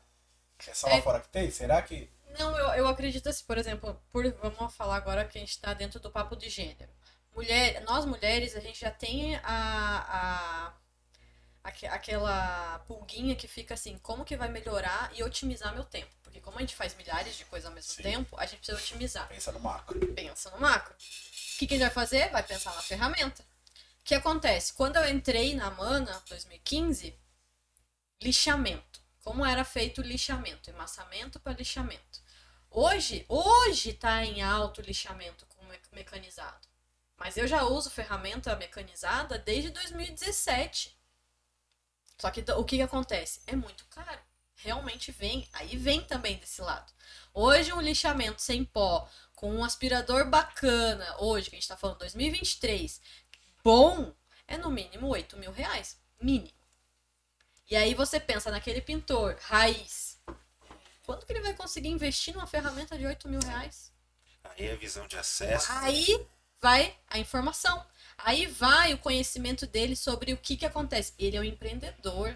que é só lá fora que tem? Será que... Não, eu acredito assim, por exemplo, vamos falar agora que a gente está dentro do papo de gênero. Nós mulheres, a gente já tem aquela pulguinha que fica assim, como que vai melhorar e otimizar meu tempo? Porque como a gente faz milhares de coisas ao mesmo Sim. tempo, a gente precisa otimizar. Pensa no macro. Pensa no macro. O que a gente vai fazer? Vai pensar na ferramenta. O que acontece? Quando eu entrei na Mana, 2015, lixamento. Como era feito o lixamento? Emassamento para lixamento. Hoje tá em alto lixamento com mecanizado. Mas eu já uso ferramenta mecanizada desde 2017. Só que o que acontece? É muito caro. Realmente vem. Aí vem também desse lado. Hoje um lixamento sem pó, com um aspirador bacana, hoje, que a gente tá falando 2023, bom, é no mínimo R$8.000. Mínimo. E aí você pensa naquele pintor, raiz. Quanto que ele vai conseguir investir numa ferramenta de R$8.000? Aí é visão de acesso. Aí vai a informação. Aí vai o conhecimento dele sobre o que acontece. Ele é um empreendedor.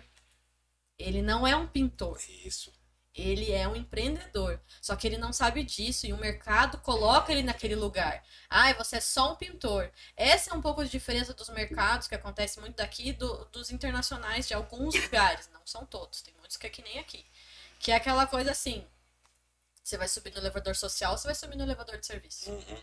Ele não é um pintor. Isso. Ele é um empreendedor. Só que ele não sabe disso. E o mercado coloca ele naquele lugar. Ah, você é só um pintor. Essa é um pouco a diferença dos mercados, que acontece muito daqui, dos internacionais, de alguns lugares. Não são todos. Tem muitos que é que nem aqui. Que é aquela coisa assim. Você vai subir no elevador social, você vai subir no elevador de serviço. Uhum.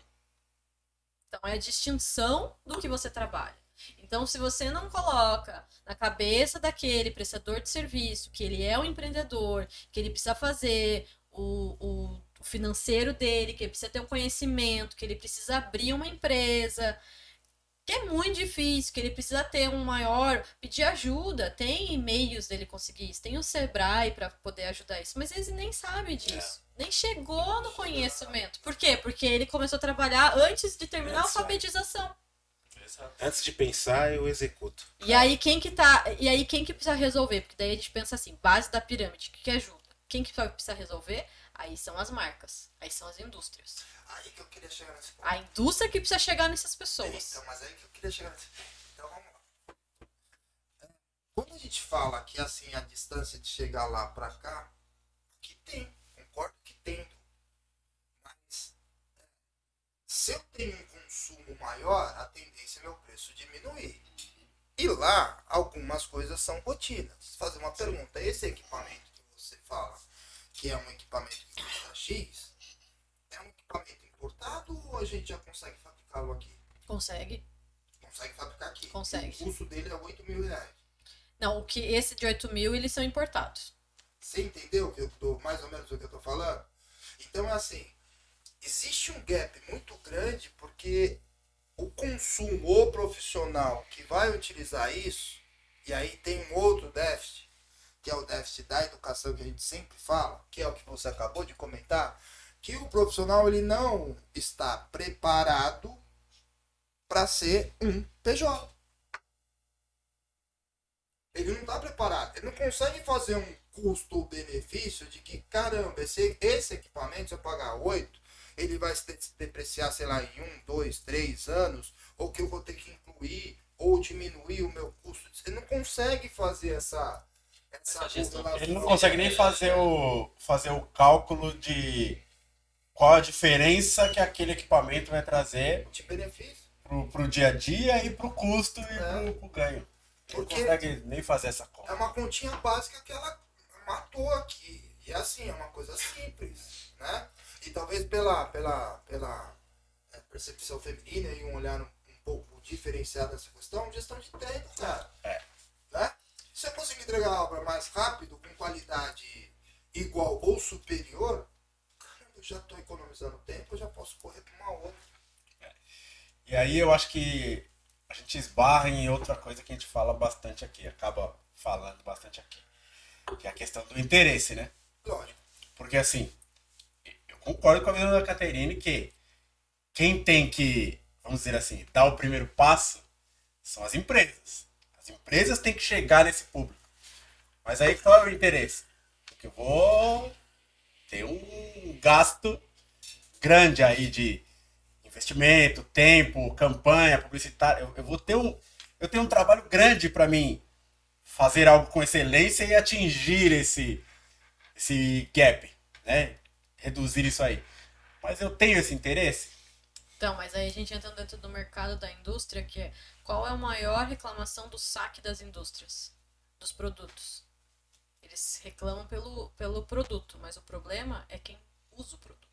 Então, é a distinção do que você trabalha. Então, se você não coloca na cabeça daquele prestador de serviço que ele é um empreendedor, que ele precisa fazer o financeiro dele, que ele precisa ter um conhecimento, que ele precisa abrir uma empresa, que é muito difícil, que ele precisa ter um maior... Pedir ajuda, tem meios dele conseguir isso, tem o Sebrae para poder ajudar isso, mas ele nem sabe disso. Nem chegou no conhecimento. Por quê? Porque ele começou a trabalhar antes de terminar a alfabetização. Antes de pensar, eu executo. E aí quem que precisa resolver? Porque daí a gente pensa assim, base da pirâmide, o que ajuda? Quem que precisa resolver? Aí são as marcas, aí são as indústrias. Aí que eu queria chegar nesse ponto. A indústria que precisa chegar nessas pessoas. Então, mas aí que eu queria chegar nesse ponto. Então vamos lá. Quando a gente fala que assim a distância de chegar lá pra cá, que tem, concordo que tem. Mas se eu tenho um consumo maior, a tendência é meu preço diminuir. E lá, algumas coisas são rotinas. Fazer uma pergunta, esse equipamento que você fala, que é um equipamento que custa X, é um equipamento importado ou a gente já consegue fabricá-lo aqui? Consegue? Consegue fabricar aqui. Consegue. O custo dele é R$8.000. Não, esse de 8.000, eles são importados. Você entendeu que eu tô, mais ou menos o que eu tô falando? Então é assim, existe um gap muito grande porque o consumo, o profissional que vai utilizar isso, e aí tem um outro déficit, que é o déficit da educação que a gente sempre fala, que é o que você acabou de comentar, que o profissional ele não está preparado para ser um PJ. Ele não está preparado, ele não consegue fazer um custo-benefício de que, caramba, esse equipamento, se eu pagar 8, ele vai se depreciar, sei lá, em 1, 2, 3 anos, ou que eu vou ter que incluir ou diminuir o meu custo. Ele não consegue fazer essa gestão. Ele não consegue nem fazer o cálculo de qual a diferença que aquele equipamento vai trazer de benefício. pro dia a dia e pro custo e pro ganho. Ele não Porque consegue nem fazer essa é conta. uma continha básica que ela matou aqui. E assim, é uma coisa simples, né? E talvez pela percepção feminina e um olhar um pouco diferenciado dessa questão, gestão de tempo, cara. Né? Se eu conseguir entregar a obra mais rápido, com qualidade igual ou superior, caramba, eu já estou economizando tempo, eu já posso correr para uma outra. E aí eu acho que a gente esbarra em outra coisa que a gente fala bastante aqui, acaba falando bastante aqui, que é a questão do interesse, né? Lógico. Porque assim, eu concordo com a visão da Caterine que quem tem que, vamos dizer assim, dar o primeiro passo são as empresas. As empresas têm que chegar nesse público. Mas aí qual é o interesse? Porque eu vou ter um gasto grande aí de investimento, tempo, campanha, publicitária. Eu tenho um trabalho grande para mim fazer algo com excelência e atingir esse gap, né? reduzir isso aí. Mas eu tenho esse interesse? Então, mas aí a gente entra dentro do mercado da indústria, que é qual é a maior reclamação do saque das indústrias, dos produtos. Eles reclamam pelo produto, mas o problema é quem usa o produto.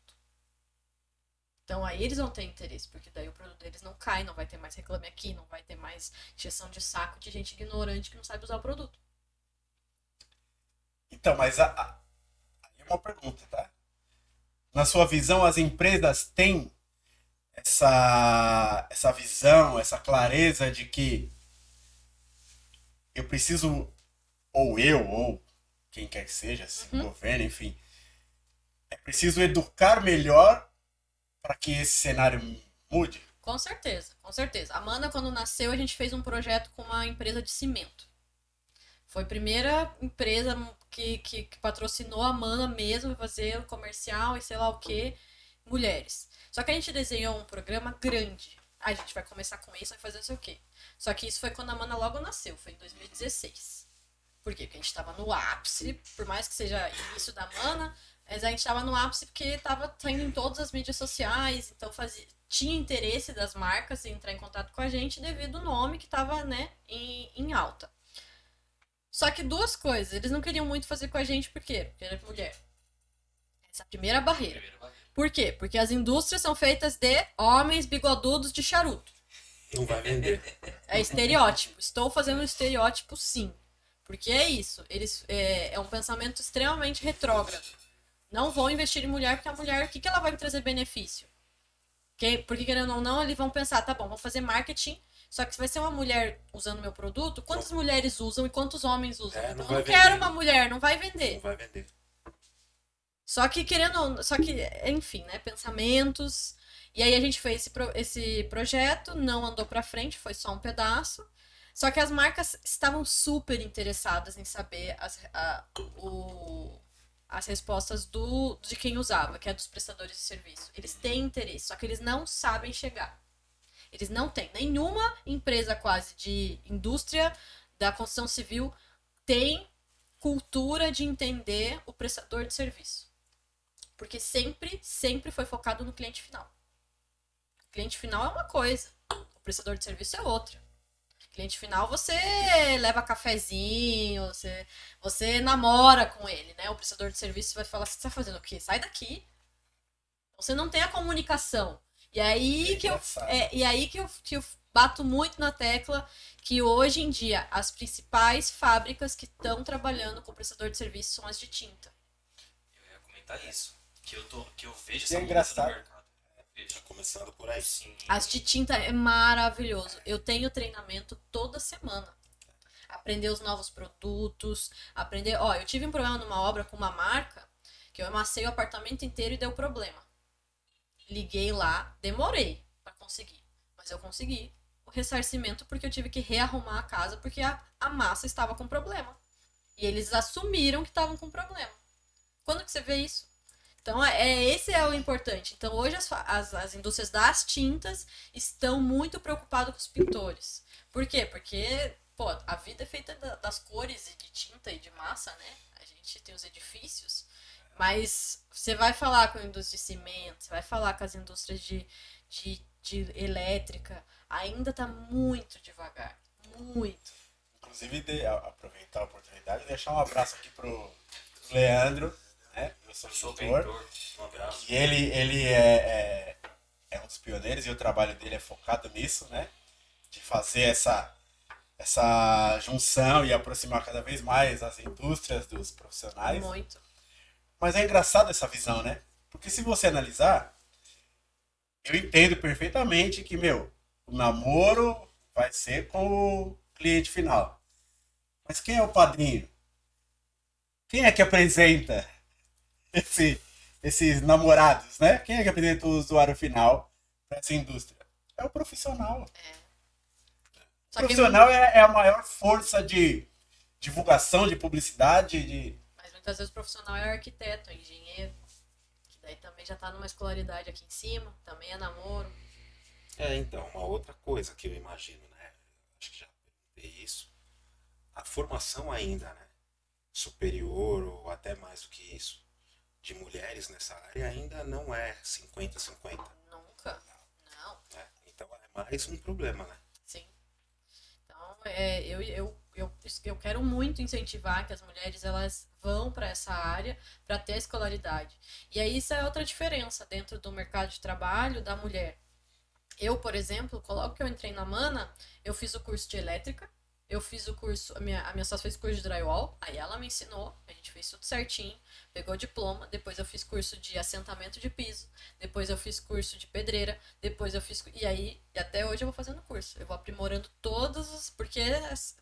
Então aí eles vão ter interesse, porque daí o produto deles não cai, não vai ter mais reclame aqui, não vai ter mais injeção de saco de gente ignorante que não sabe usar o produto. Então, mas aí é uma pergunta, tá? Na sua visão, as empresas têm essa visão, essa clareza de que eu preciso, ou quem quer que seja, governo, enfim, é preciso educar melhor para que esse cenário mude? Com certeza, com certeza. A Mana, quando nasceu, a gente fez um projeto com uma empresa de cimento. Foi a primeira empresa que patrocinou a Mana mesmo, fazer o comercial e sei lá o que, mulheres. Só que a gente desenhou um programa grande. A gente vai começar com isso, vai fazer não sei o quê. Só que isso foi quando a Mana logo nasceu, foi em 2016. Por quê? Porque a gente estava no ápice, por mais que seja início da Mana, mas a gente estava no ápice porque estava saindo em todas as mídias sociais, então tinha interesse das marcas em entrar em contato com a gente devido ao nome que estava, né, em alta. Só que duas coisas, eles não queriam muito fazer com a gente, por quê? Porque era mulher. Essa é a primeira barreira. Por quê? Porque as indústrias são feitas de homens bigodudos de charuto. Não vai vender. É estereótipo. Estou fazendo um estereótipo, sim. Porque é isso. É um pensamento extremamente retrógrado. Não vão investir em mulher, porque a mulher, o que ela vai me trazer benefício? Porque querendo ou não, eles vão pensar, tá bom, vamos fazer marketing, só que se vai ser uma mulher usando meu produto, quantas mulheres usam e quantos homens usam? Não Então, vai eu não quero vender. uma mulher, não vai vender. Não vai vender. Só que enfim, né, pensamentos. E aí a gente fez esse projeto, não andou pra frente, foi só um pedaço. Só que as marcas estavam super interessadas em saber as respostas de quem usava, que é dos prestadores de serviço. Eles têm interesse, só que eles não sabem chegar. Eles não têm. Nenhuma empresa quase de indústria da construção civil tem cultura de entender o prestador de serviço. Porque sempre foi focado no cliente final. O cliente final é uma coisa, o prestador de serviço é outra. Cliente final, você leva cafezinho, você namora com ele, né? O prestador de serviço vai falar, você tá fazendo o quê? Sai daqui. Você não tem a comunicação. E aí que eu bato muito na tecla que hoje em dia as principais fábricas que estão trabalhando com prestador de serviço são as de tinta. Eu ia comentar isso. Que eu vejo E essa é mudança no engraçado. mercado. Tá começando por aí. Sim. As de tinta é maravilhoso. Eu tenho treinamento toda semana. Aprender os novos produtos, eu tive um problema numa obra com uma marca que eu amassei o apartamento inteiro e deu problema. Liguei lá, demorei pra conseguir, mas eu consegui o ressarcimento porque eu tive que rearrumar a casa porque a massa estava com problema. E eles assumiram que estavam com problema. Quando que você vê isso? Então, esse é o importante. Então, hoje as indústrias das tintas estão muito preocupadas com os pintores. Por quê? Porque, pô, a vida é feita das cores e de tinta e de massa, né? A gente tem os edifícios. Mas você vai falar com a indústria de cimento, você vai falar com as indústrias de elétrica, ainda tá muito devagar. Muito. Inclusive, aproveitar a oportunidade e deixar um abraço aqui pro Leandro, né? Eu sou pintor. Um abraço. E ele é um dos pioneiros e o trabalho dele é focado nisso, né? De fazer essa junção e aproximar cada vez mais as indústrias dos profissionais. Muito. Mas é engraçado essa visão, né? Porque se você analisar, eu entendo perfeitamente que, o namoro vai ser com o cliente final. Mas quem é o padrinho? Quem é que apresenta esses namorados, né? Quem é que apresenta o usuário final para essa indústria? É o profissional. Só O que profissional é a maior força de divulgação, de publicidade, Mas muitas vezes o profissional é arquiteto, é engenheiro, que daí também já tá numa escolaridade aqui em cima, também é namoro. Então, uma outra coisa que eu imagino, né? Acho que já perguntei isso. A formação ainda, né? Superior ou até mais do que isso, de mulheres nessa área ainda não é 50-50. Nunca. Não. Né? Então é mais um problema, né? Sim. Então, eu quero muito incentivar que as mulheres elas vão para essa área para ter a escolaridade. E aí isso é outra diferença dentro do mercado de trabalho da mulher. Eu, por exemplo, logo que eu entrei na Mana, eu fiz o curso de elétrica, eu fiz o curso, a minha sócia fez curso de drywall, aí ela me ensinou, a gente fez tudo certinho, pegou o diploma, depois eu fiz curso de assentamento de piso, depois eu fiz curso de pedreira, depois eu fiz, e aí, e até hoje eu vou fazendo curso, eu vou aprimorando todos os, porque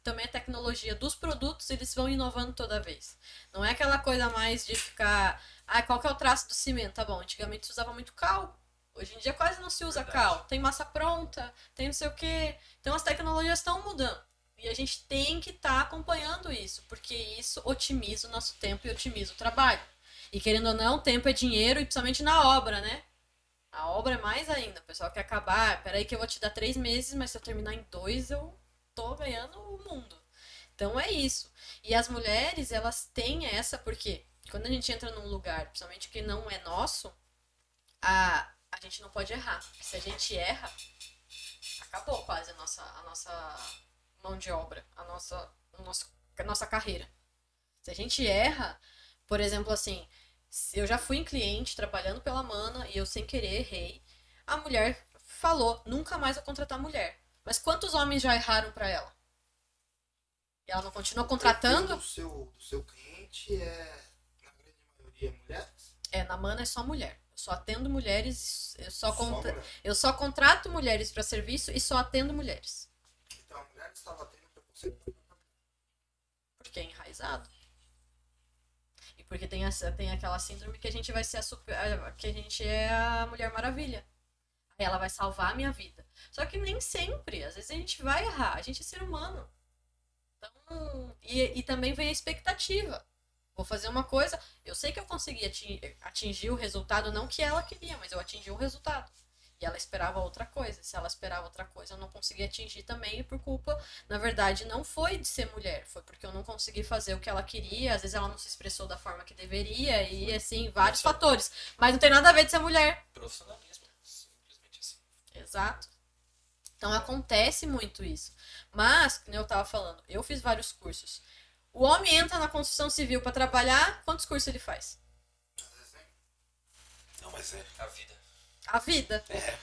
também a tecnologia dos produtos, eles vão inovando toda vez. Não é aquela coisa mais de ficar, qual que é o traço do cimento? Tá bom, antigamente se usava muito cal. Hoje em dia quase não se usa cal. Tem massa pronta, tem não sei o quê. Então as tecnologias estão mudando. E a gente tem que estar acompanhando isso, porque isso otimiza o nosso tempo e otimiza o trabalho. E querendo ou não, tempo é dinheiro, e principalmente na obra, né? A obra é mais ainda. O pessoal quer acabar, peraí que eu vou te dar 3 meses, mas se eu terminar em 2, eu tô ganhando o mundo. Então é isso. E as mulheres, elas têm essa, porque quando a gente entra num lugar, principalmente que não é nosso, a gente não pode errar. Porque se a gente erra, acabou quase a nossa mão de obra, a nossa carreira. Se a gente erra, por exemplo, assim, eu já fui em cliente trabalhando pela Mana e eu sem querer errei. A mulher falou, nunca mais vou contratar mulher. Mas quantos homens já erraram pra ela? E ela não continua contratando? O seu cliente é, na grande maioria, mulheres? Na Mana é só mulher. Eu só atendo mulheres, Mulher. eu só contrato mulheres para serviço e só atendo mulheres. Então a mulher estava tendo preconceito. Porque é enraizado. E porque tem aquela síndrome que a gente vai ser que a gente é a Mulher Maravilha. Aí ela vai salvar a minha vida. Só que nem sempre. Às vezes a gente vai errar. A gente é ser humano. Então, e também vem a expectativa. Vou fazer uma coisa, eu sei que eu consegui atingir o resultado, não que ela queria, mas eu atingi o resultado. E ela esperava outra coisa. Se ela esperava outra coisa, eu não consegui atingir também, e por culpa, na verdade, não foi de ser mulher, foi porque eu não consegui fazer o que ela queria, às vezes ela não se expressou da forma que deveria, e assim, vários fatores. Mas não tem nada a ver de ser mulher. Profissionalismo, simplesmente assim. Exato. Então acontece muito isso. Mas, como eu tava falando, eu fiz vários cursos. O homem entra na construção civil para trabalhar, quantos cursos ele faz? Não, mas é. A vida. A vida. É.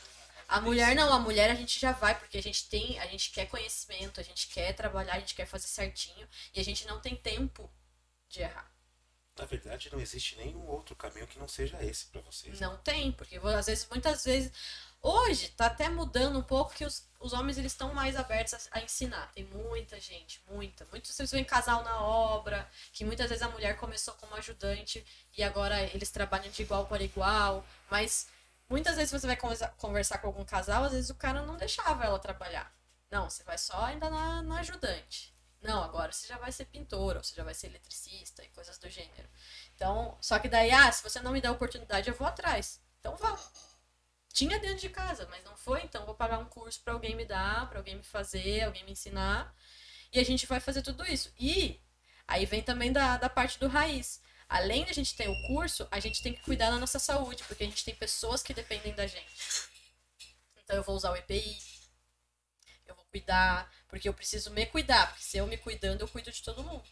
A mulher não, a mulher a gente já vai, porque a gente quer conhecimento, a gente quer trabalhar, a gente quer fazer certinho, e a gente não tem tempo de errar. Na verdade, não existe nenhum outro caminho que não seja esse pra vocês. Não tem, porque às vezes, muitas vezes, hoje tá até mudando um pouco que os homens eles estão mais abertos a ensinar. Tem muita gente, muitos vocês veem casal na obra, que muitas vezes a mulher começou como ajudante e agora eles trabalham de igual para igual, mas muitas vezes você vai conversar com algum casal, às vezes o cara não deixava ela trabalhar. Não, você vai só ainda na ajudante. Não, agora você já vai ser pintora, ou você já vai ser eletricista e coisas do gênero. Então, só que daí, se você não me der a oportunidade, eu vou atrás. Então vá. Tinha dentro de casa, mas não foi, então vou pagar um curso pra alguém me dar, pra alguém me fazer, alguém me ensinar. E a gente vai fazer tudo isso. E aí vem também da parte do raiz. Além de a gente ter o curso, a gente tem que cuidar da nossa saúde, porque a gente tem pessoas que dependem da gente. Então eu vou usar o EPI, eu vou cuidar, porque eu preciso me cuidar, porque se eu me cuidando, eu cuido de todo mundo.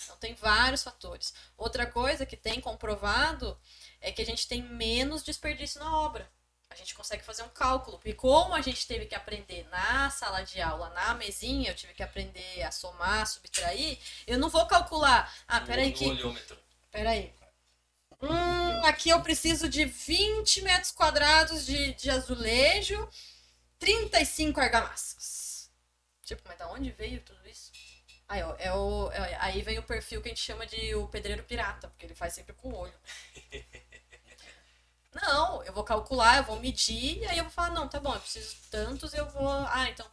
Então tem vários fatores. Outra coisa que tem comprovado é que a gente tem menos desperdício na obra. A gente consegue fazer um cálculo. E como a gente teve que aprender na sala de aula, na mesinha, eu tive que aprender a somar, subtrair, eu não vou calcular. Peraí que... Olhômetro. Peraí. Aqui eu preciso de 20 metros quadrados de azulejo, 35 argamassas. Tipo, mas da onde veio tudo isso? Aí vem o perfil que a gente chama de o pedreiro pirata, porque ele faz sempre com o olho. Não, eu vou calcular, eu vou medir, e aí eu vou falar, não, tá bom, eu preciso de tantos, eu vou... então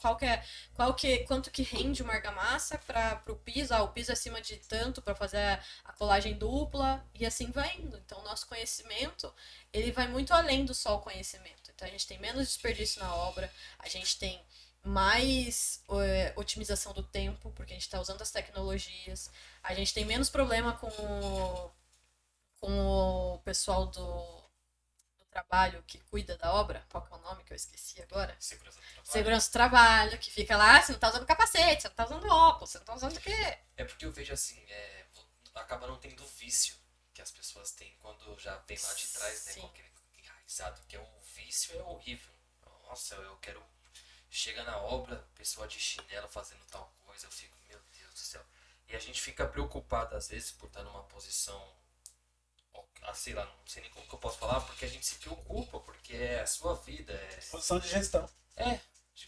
quanto que rende uma argamassa pro piso? O piso é acima de tanto para fazer a colagem dupla, e assim vai indo. Então, o nosso conhecimento, ele vai muito além do só o conhecimento. Então, a gente tem menos desperdício na obra, a gente tem mais otimização do tempo, porque a gente está usando as tecnologias, a gente tem menos problema com com o pessoal do trabalho que cuida da obra, qual que é o nome que eu esqueci agora? Segurança do trabalho. Segurança do trabalho, que fica lá, você não tá usando capacete, você não tá usando óculos, você não tá usando o quê? É porque eu vejo assim, acaba não tendo vício que as pessoas têm quando já vem lá de trás, né? Sim. Com aquele enraizado, que é o vício é horrível. Nossa, eu quero. Chega na obra, pessoa de chinelo fazendo tal coisa, eu fico, meu Deus do céu. E a gente fica preocupado às vezes por estar numa posição, sei lá, não sei nem como que eu posso falar, porque a gente se preocupa, porque é a sua vida, Posição de gestão.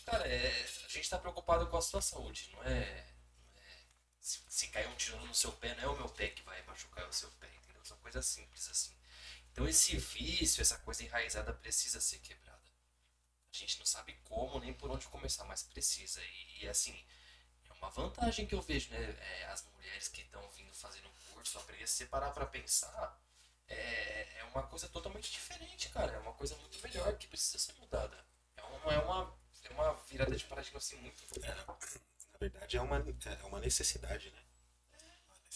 Cara, a gente tá preocupado com a sua saúde, não é se cair um tiro no seu pé, não é o meu pé que vai machucar o seu pé, entendeu? São coisas simples assim. Então esse vício, essa coisa enraizada precisa ser quebrada. A gente não sabe como nem por onde começar, mas precisa. E assim, é uma vantagem que eu vejo, né? As mulheres que estão vindo fazendo um curso, aprender a se parar pra pensar, é uma coisa totalmente diferente, cara. É uma coisa muito melhor que precisa ser mudada. É uma virada de paradigma assim muito. Na verdade, é uma necessidade, né?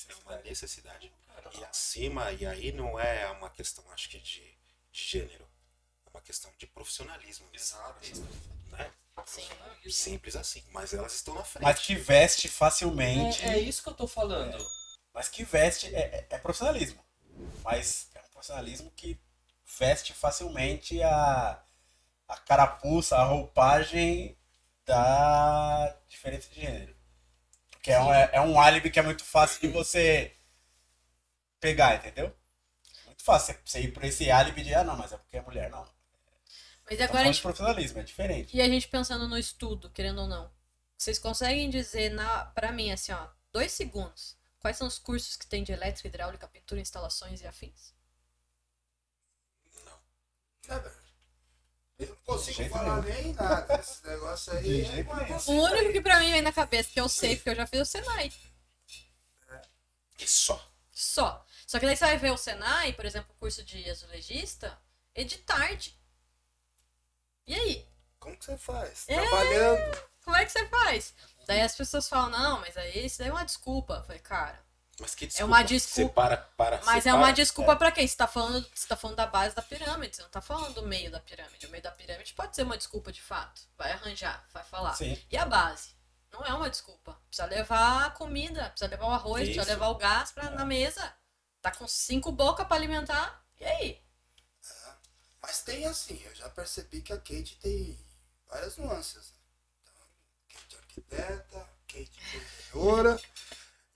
É uma necessidade. E acima, e aí não é uma questão, acho que, de gênero. É uma questão de profissionalismo. Exato. Né? Sim. Simples assim. Mas elas estão na frente. Mas que veste facilmente. É isso que eu tô falando. Mas que veste é profissionalismo. Mas é um profissionalismo que veste facilmente a carapuça, a roupagem da diferença de gênero. Porque é um álibi que é muito fácil de você pegar, entendeu? Muito fácil você ir por esse álibi de, não, mas é porque é mulher, não. Mas Tá agora a falando de gente, profissionalismo, é diferente. e a gente pensando no estudo, querendo ou não, vocês conseguem dizer pra mim, assim, ó, 2 segundos, quais são os cursos que tem de elétrica, hidráulica, pintura, instalações e afins? Eu não consigo jeito falar nenhum. nem nada. Esse negócio aí De é jeito uma nenhum. O único que pra mim vem na cabeça, que eu sei, porque eu já fiz o Senai. E só. Só. Só que daí você vai ver o Senai, por exemplo, o curso de azulejista, é de tarde. E aí? Como que você faz? É. Trabalhando. Como é que você faz? Daí as pessoas falam, não, mas aí isso daí é uma desculpa. Eu falei, cara, Mas que é uma desculpa. Mas é uma desculpa pra quem? Você tá falando da base da pirâmide, você não tá falando do meio da pirâmide. O meio da pirâmide pode ser uma desculpa de fato. Vai arranjar, vai falar. Sim. E a base? Não é uma desculpa. Precisa levar a comida, precisa levar o arroz, Isso. precisa levar o gás na mesa. Tá com 5 bocas pra alimentar. E aí? Mas tem assim, eu já percebi que a Kate tem várias nuances. Então, Kate arquiteta, Kate professora.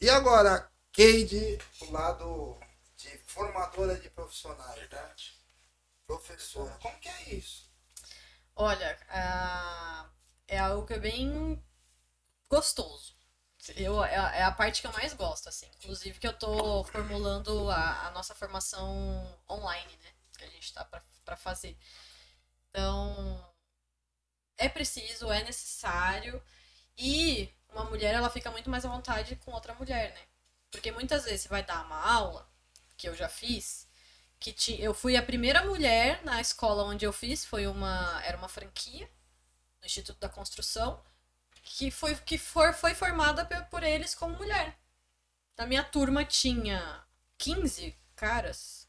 E agora, Kate, o lado de formadora de profissionais, né? Professora. Como que é isso? Olha, é algo que é bem gostoso. É a parte que eu mais gosto, assim. Inclusive que eu tô formulando a nossa formação online, né? Que a gente tá pra fazer. Então, é preciso, é necessário. E uma mulher, ela fica muito mais à vontade com outra mulher, né? Porque muitas vezes você vai dar uma aula, que eu já fiz, eu fui a primeira mulher na escola onde eu fiz, era uma franquia, no Instituto da Construção, que foi formada por eles como mulher. Na minha turma tinha 15 caras,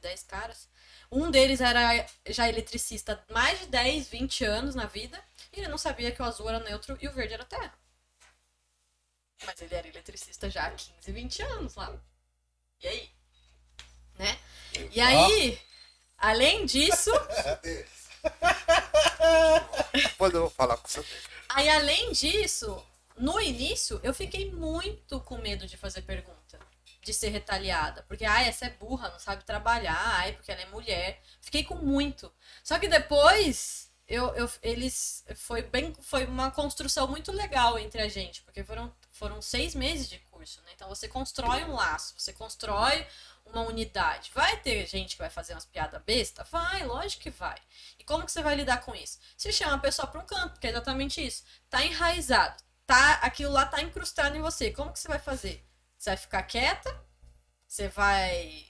10 caras. Um deles era já eletricista há mais de 10, 20 anos na vida, e ele não sabia que o azul era neutro e o verde era terra. Mas ele era eletricista já há 15, 20 anos lá. E aí? Né? E aí, além disso... Depois eu vou falar com você. Aí, além disso, no início, eu fiquei muito com medo de fazer pergunta. De ser retaliada. Porque, essa é burra, não sabe trabalhar. Porque ela é mulher. Fiquei com muito. Só que depois... Foi uma construção muito legal entre a gente, porque foram 6 meses de curso, né? Então você constrói um laço, você constrói uma unidade. Vai ter gente que vai fazer umas piadas besta? Vai, lógico que vai. E como que você vai lidar com isso? Você chama a pessoa para um canto, porque é exatamente isso. Tá enraizado, aquilo lá tá incrustado em você. Como que você vai fazer? Você vai ficar quieta? Você vai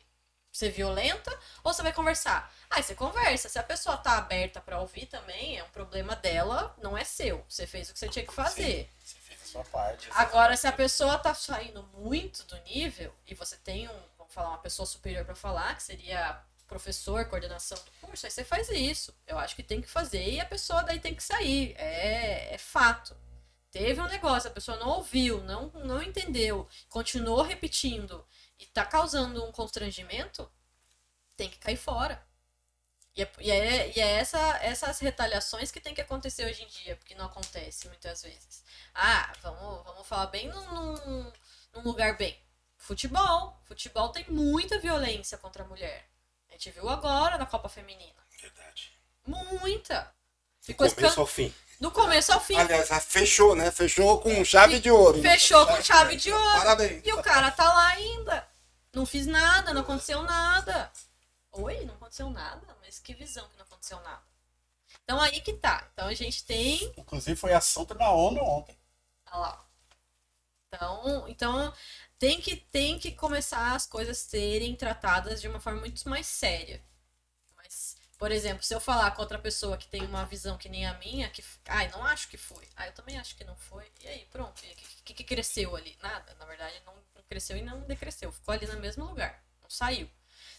ser violenta? Ou você vai conversar? Aí você conversa. Se a pessoa tá aberta pra ouvir também, é um problema dela, não é seu. Você fez o que você tinha que fazer. Sim, você fez a sua parte. Agora, se a pessoa tá saindo muito do nível e você tem um vamos falar, uma pessoa superior para falar, que seria professor, coordenação do curso, aí você faz isso. Eu acho que tem que fazer e a pessoa daí tem que sair. É fato. Teve um negócio, a pessoa não ouviu, não entendeu, continuou repetindo e tá causando um constrangimento, tem que cair fora. E é essas retaliações que tem que acontecer hoje em dia, porque não acontece muitas vezes. Vamos falar bem num lugar bem. Futebol. Futebol tem muita violência contra a mulher. A gente viu agora na Copa Feminina. Verdade. Muita. Do começo ao fim. Do começo ao fim. Aliás, fechou, né? Fechou com chave de ouro. Fechou com chave de ouro. Parabéns. E o cara tá lá ainda. Não fiz nada, não aconteceu nada. Oi, não aconteceu nada? Mas que visão que não aconteceu nada. Então aí que tá. Então a gente tem... Inclusive foi assunto na ONU ontem. Olha lá. Então tem que começar as coisas serem tratadas de uma forma muito mais séria. Mas, por exemplo, se eu falar com outra pessoa que tem uma visão que nem a minha, que não acho que foi. Eu também acho que não foi. E aí, pronto. O que cresceu ali? Nada. Na verdade, não cresceu e não decresceu. Ficou ali no mesmo lugar. Não saiu.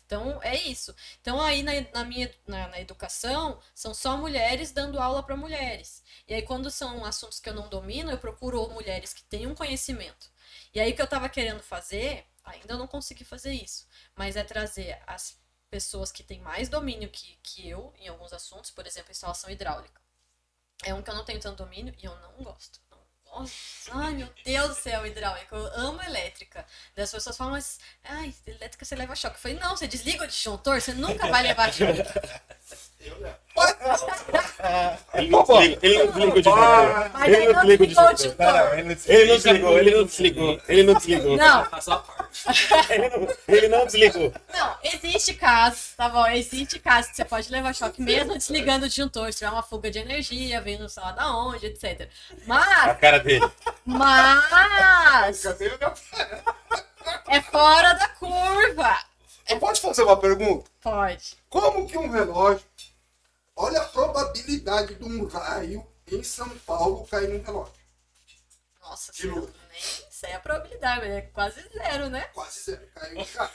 Então, é isso. Então, aí na educação, são só mulheres dando aula para mulheres. E aí, quando são assuntos que eu não domino, eu procuro mulheres que tenham conhecimento. E aí, o que eu estava querendo fazer, ainda não consegui fazer isso, mas é trazer as pessoas que têm mais domínio que eu em alguns assuntos, por exemplo, instalação hidráulica. É um que eu não tenho tanto domínio e eu não gosto. Ai, meu Deus do céu, hidráulica. Eu amo elétrica. Daí as pessoas falam, mas elétrica você leva choque. Eu falei, não, você desliga o disjuntor, você nunca vai levar choque. Ele não desliga o disjuntor. Mas aí não desligou o disjuntor. Ele não desligou. Não, Passou a parte. Ele não desligou. não, existe caso, tá bom? Existe caso que você pode levar choque mesmo desligando o disjuntor. Se tiver uma fuga de energia, vindo sei lá da onde, etc. A cara dele. Mas Cadê o meu? é fora da curva. Eu posso fazer uma pergunta? Pode. Como que um relógio... Olha a probabilidade de um raio em São Paulo cair num relógio. Nossa Que senhora, louco. nem sei a probabilidade, mas é quase zero, né? Quase zero. Caiu em casa.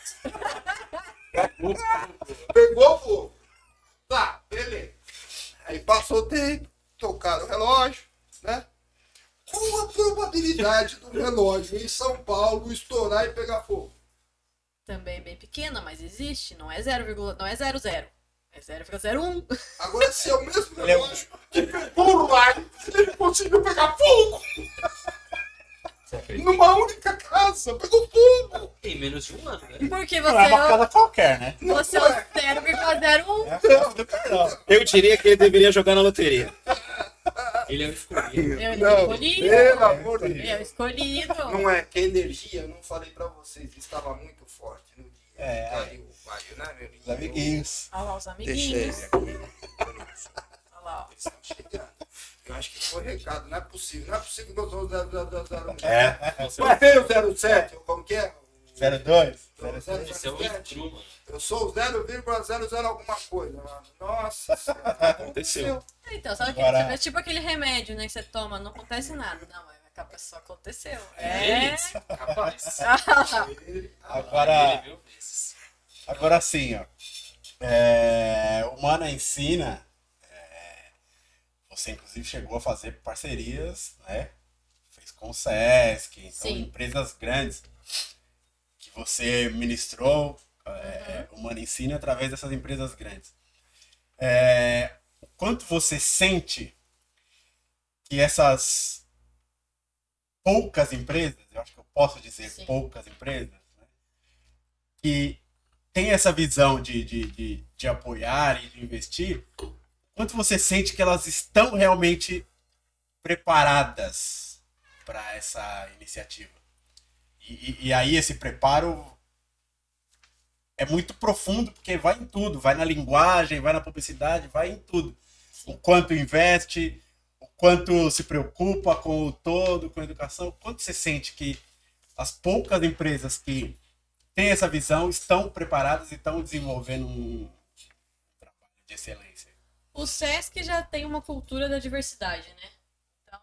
Pegou fogo. Tá, beleza. Aí passou o tempo, tocaram o relógio, né? Qual a probabilidade do relógio em São Paulo estourar e pegar fogo? Também bem pequena, mas existe. Não é 0,00. É 0,01. Agora, se é o mesmo relógio que pegou o raio, ele conseguiu pegar fogo numa única casa, pegou fogo. Tem menos de um ano, né? Porque Não é uma casa qualquer, né? você é o 0,01. É a casa do Carlão. Eu diria que ele deveria jogar na loteria. Ele é o escolhido. Eu Não, escolhido. pelo amor de Deus. Eu escolhido. Não é que a energia, eu não falei pra vocês, estava muito forte no dia. É. Caiu, né, meu Os amiguinhos. Olha lá os Deixa ele amiguinhos. aqui. Olha lá, ó. Eles estão chegando. Eu acho que foi recado, não é possível. Não é possível que eu sou o 000. É. Mas veio o 07, como que é? 02? Esse é o Stru, mano. Eu sou o 0,00 alguma coisa, mano. Nossa senhora. Aconteceu. Então, sabe Agora- é tipo aquele remédio, né, que você toma, não acontece nada. Não, mas a pessoa aconteceu. Ele? Capaz. Agora, Ele 1000 vezes. agora sim, ó. O Mana Ensina. Você inclusive chegou a fazer parcerias, né? Fez com o Sesc, então Sim. empresas grandes que você ministrou o Mana Ensina através dessas empresas grandes. O quanto você sente que essas poucas empresas, eu acho que eu posso dizer Sim. poucas empresas, né, que tem essa visão de apoiar e de investir, quanto você sente que elas estão realmente preparadas para essa iniciativa? E aí esse preparo é muito profundo, porque vai em tudo, vai na linguagem, vai na publicidade, vai em tudo. O quanto investe, o quanto se preocupa com o todo, com a educação, o quanto você sente que as poucas empresas que têm essa visão estão preparadas e estão desenvolvendo um trabalho de excelência. O Sesc já tem uma cultura da diversidade, né? Então,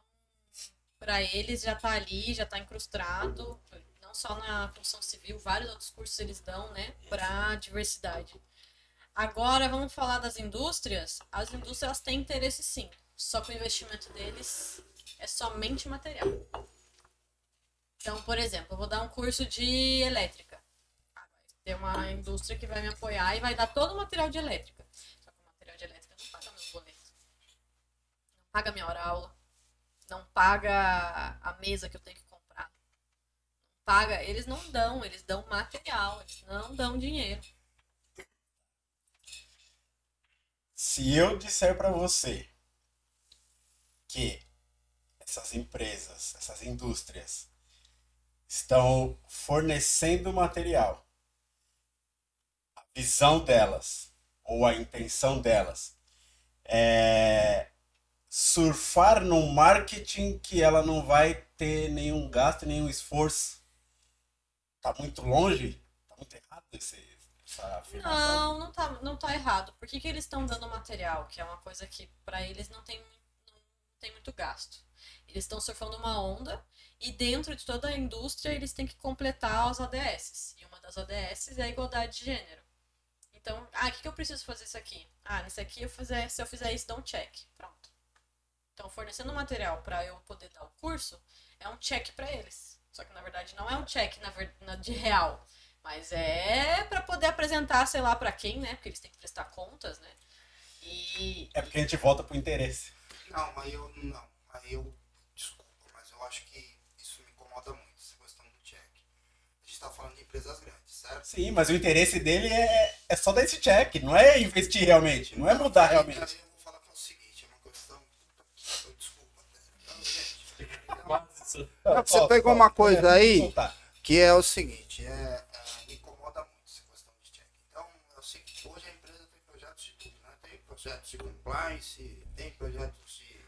para eles já tá ali, já tá incrustado. não só na construção civil, vários outros cursos eles dão, né, para diversidade. Agora vamos falar das indústrias. As indústrias têm interesse sim, só que o investimento deles é somente material. Então, por exemplo, eu vou dar um curso de elétrica. Vai ter uma indústria que vai me apoiar e vai dar todo o material de elétrica. Só que o material de elétrica não paga meus boletos, não paga minha hora-aula, não paga a mesa que eu tenho que comprar, não paga, eles não dão, eles dão material, eles não dão dinheiro. Se eu disser para você que essas empresas, essas indústrias estão fornecendo material, a visão delas ou a intenção delas é surfar num marketing que ela não vai ter nenhum gasto, nenhum esforço. Tá muito longe? Tá muito errado essa afirmação? Não tá errado. Por que eles estão dando material? Que é uma coisa que para eles não tem muito gasto. Eles estão surfando uma onda e dentro de toda a indústria eles têm que completar as ODS. E uma das ODS é a igualdade de gênero. Então, o que eu preciso fazer isso aqui? Nisso aqui se eu fizer isso, dá um check. Pronto. Então, fornecendo material para eu poder dar o curso é um check para eles. Só que na verdade não é um check de real, mas é para poder apresentar, sei lá, para quem, né? Porque eles têm que prestar contas, né? E É porque a gente volta pro interesse. Desculpa, mas eu acho que isso me incomoda muito, essa questão do check. A gente tá falando de empresas grandes, certo? Sim, mas o interesse dele é só dar esse check, não é investir realmente, não é mudar realmente. Aí eu vou falar que é o seguinte, é uma questão. Desculpa, não, gente. Você pegou uma coisa aí que é o seguinte, me incomoda muito essa questão de check. Então, é o seguinte, hoje a empresa tem projetos de tudo, né? Tem projetos de compliance, tem projetos de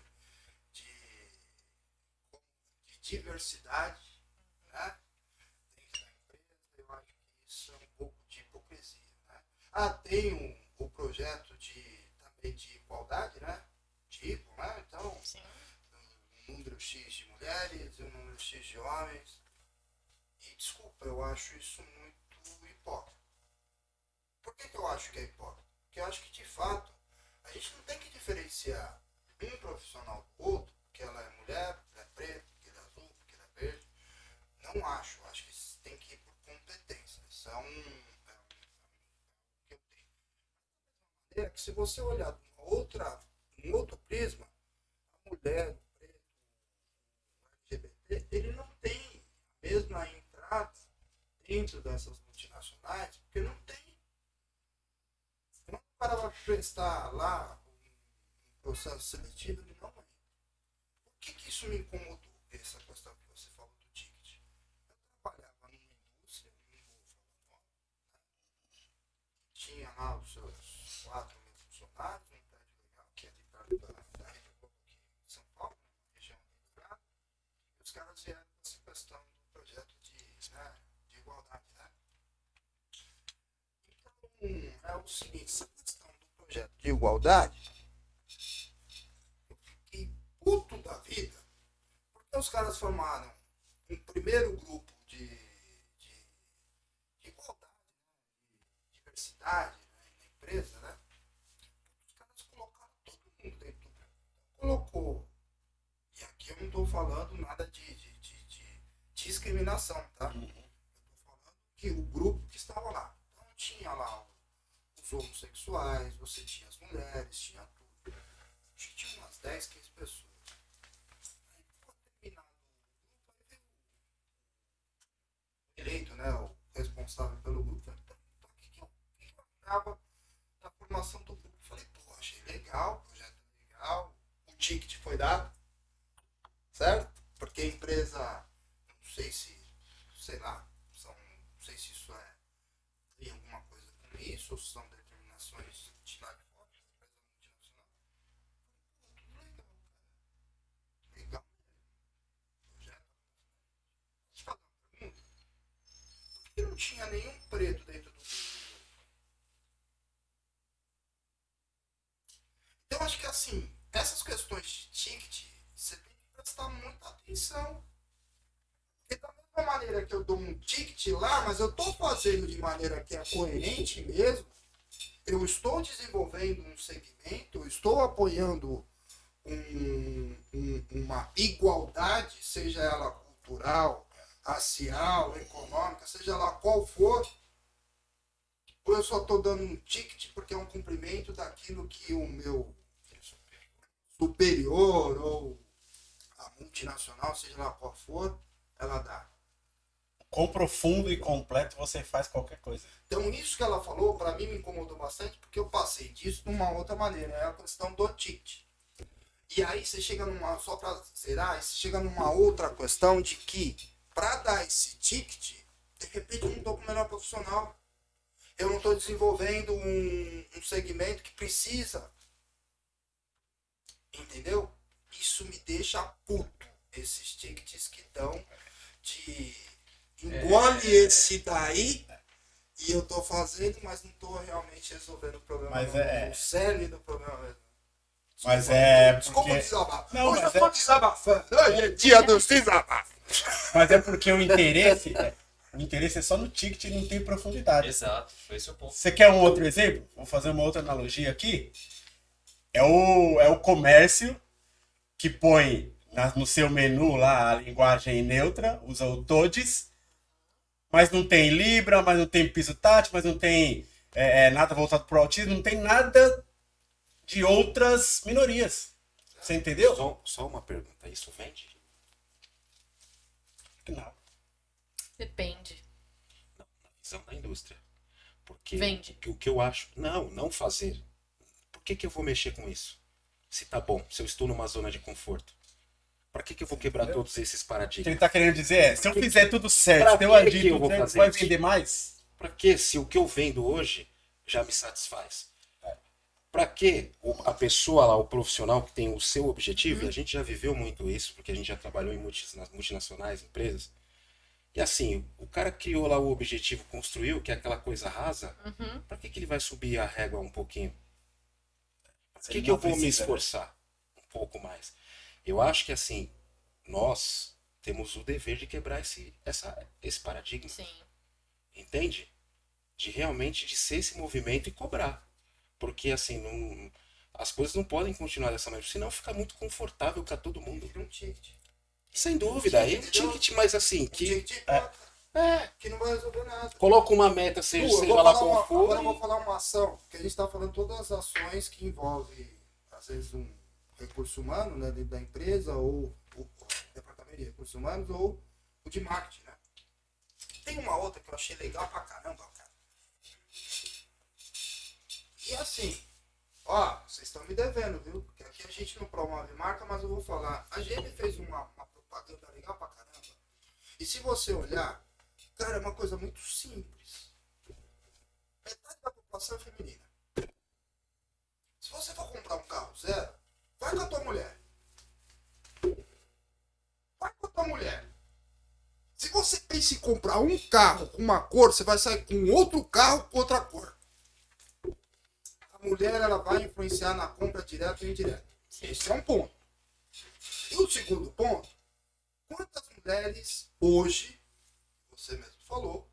diversidade, né? Dentro da empresa, eu acho que isso é um pouco de hipocrisia, né? Tem o projeto também de igualdade, né? Tipo, né? Então, sim. um número X de mulheres e um número X de homens. E desculpa, eu acho isso muito hipócrita. Por que eu acho que é hipócrita? Porque eu acho que, de fato, a gente não tem que diferenciar um profissional do outro, porque ela é mulher, porque ela é preta, porque ela é azul, porque ela é verde. Não acho. Acho que tem que ir por competência. Isso é que eu tenho. Que se você olhar de um outro prisma, a mulher, o preto, o LGBT, ele não tem a mesma entrada dentro dessas multinacionais, porque não tem. Quando o cara vai prestar lá um processo seletivo, ele não entra. Por que isso me incomodou, essa questão que você falou do ticket? Eu trabalhava numa indústria, não vou falar nome, né? Tinha lá os seus 4 mil funcionários, um prédio legal, que é de perto da região aqui em São Paulo, região integrada, e os caras vieram com essa questão do projeto de igualdade, né? Então, é o seguinte, essa questão do projeto de igualdade, eu fiquei puto da vida, porque os caras formaram um primeiro grupo de igualdade, né? De diversidade, né? Na empresa, né? Os caras colocaram todo mundo dentro do grupo. Colocou, e aqui eu não estou falando nada de discriminação, tá? Eu estou falando que o grupo que estava lá, então tinha lá os homossexuais, você tinha as mulheres, tinha tudo. Acho que tinha umas 10, 15 pessoas. Aí, por terminado o grupo, aí veio o eleito, né, o responsável pelo grupo, falei, então, o que eu achava da formação do grupo? Falei, pô, achei legal, o projeto é legal, o ticket foi dado, certo? Porque a empresa, não sei se, sei lá, não sei se isso tem alguma coisa com isso, ou se são determinações de lá de fora, da empresa multinacional. Tudo legal, cara. Legal. Projeto. Deixa eu fazer uma pergunta. Por que não tinha nenhum preto dentro do grupo? Então, acho que assim, essas questões de ticket, você tem que prestar muita atenção. Porque da mesma mesma maneira que eu dou um ticket lá, mas eu estou fazendo de maneira que é coerente mesmo, eu estou desenvolvendo um segmento, eu estou apoiando uma igualdade, seja ela cultural, racial, econômica, seja lá qual for, ou eu só estou dando um ticket porque é um cumprimento daquilo que o meu superior ou a multinacional, seja lá qual for, ela dá. Quão profundo e completo você faz qualquer coisa. Então isso que ela falou, para mim me incomodou bastante, porque eu passei disso de uma outra maneira, é a questão do ticket. E aí você chega numa, só para zerar, você chega numa outra questão de que, para dar esse ticket, de repente eu não estou com o melhor profissional. Eu não estou desenvolvendo um segmento que precisa. Entendeu? Isso me deixa puto. Esses tickets que dão de engole esse daí e eu tô fazendo, mas não tô realmente resolvendo o problema. Mas o cerne do problema mesmo. Mas é Desculpa porque... o desabafo. Não, Hoje eu mas tô desabafando. Hoje é dia dos desabafos. Mas é porque o interesse é só no ticket e não tem profundidade. Exato, foi esse o ponto. Você quer um outro exemplo? Vou fazer uma outra analogia aqui. É o comércio que põe no seu menu lá a linguagem neutra, usa o TODES, mas não tem Libra, mas não tem piso tátil, mas não tem nada voltado para o autismo, não tem nada de outras minorias. Você entendeu? Só uma pergunta, isso vende? Não. Depende. Na visão da indústria. Porque Vende. o que eu acho... Não fazer. Por que eu vou mexer com isso? Se tá bom, se eu estou numa zona de conforto. Pra que eu vou quebrar todos esses O que paradigmas? ele tá querendo dizer é, se eu fizer tudo certo, Pra se eu que agir que eu tudo vou certo, fazer vai isso? vender mais? Pra que se o que eu vendo hoje já me satisfaz? Pra que a pessoa lá, o profissional que tem o seu objetivo, e a gente já viveu muito isso, porque a gente já trabalhou em multinacionais, empresas, e assim, o cara criou lá o objetivo, construiu, que é aquela coisa rasa, pra que ele vai subir a régua um pouquinho? Por que eu vou me esforçar um pouco mais? Eu acho que assim, nós temos o dever de quebrar esse paradigma. Sim. Entende? De realmente de ser esse movimento e cobrar. Porque assim, as coisas não podem continuar dessa maneira, senão fica muito confortável para todo mundo. Um ticket. Sem dúvida, aí um ticket, mas assim, que Que não vai resolver nada. coloca uma meta, seja Eu lá qual for. agora eu vou falar uma ação, que a gente está falando todas as ações que envolvem, às vezes, um recurso humano, né, dentro da empresa, ou o departamento de recursos humanos, ou o de marketing, né? Tem uma outra que eu achei legal pra caramba, cara. E assim, ó, vocês estão me devendo, viu? Porque aqui a gente não promove marca, mas eu vou falar. A GM fez uma propaganda legal pra caramba. E se você olhar, cara, é uma coisa muito simples. Metade da população é feminina. Se você for comprar um carro zero, vai com a tua mulher. Vai com a tua mulher. Se você pensa em comprar um carro com uma cor, você vai sair com outro carro com outra cor. A mulher, ela vai influenciar na compra direta e indireta. Esse é um ponto. E o segundo ponto, quantas mulheres hoje, você mesmo falou,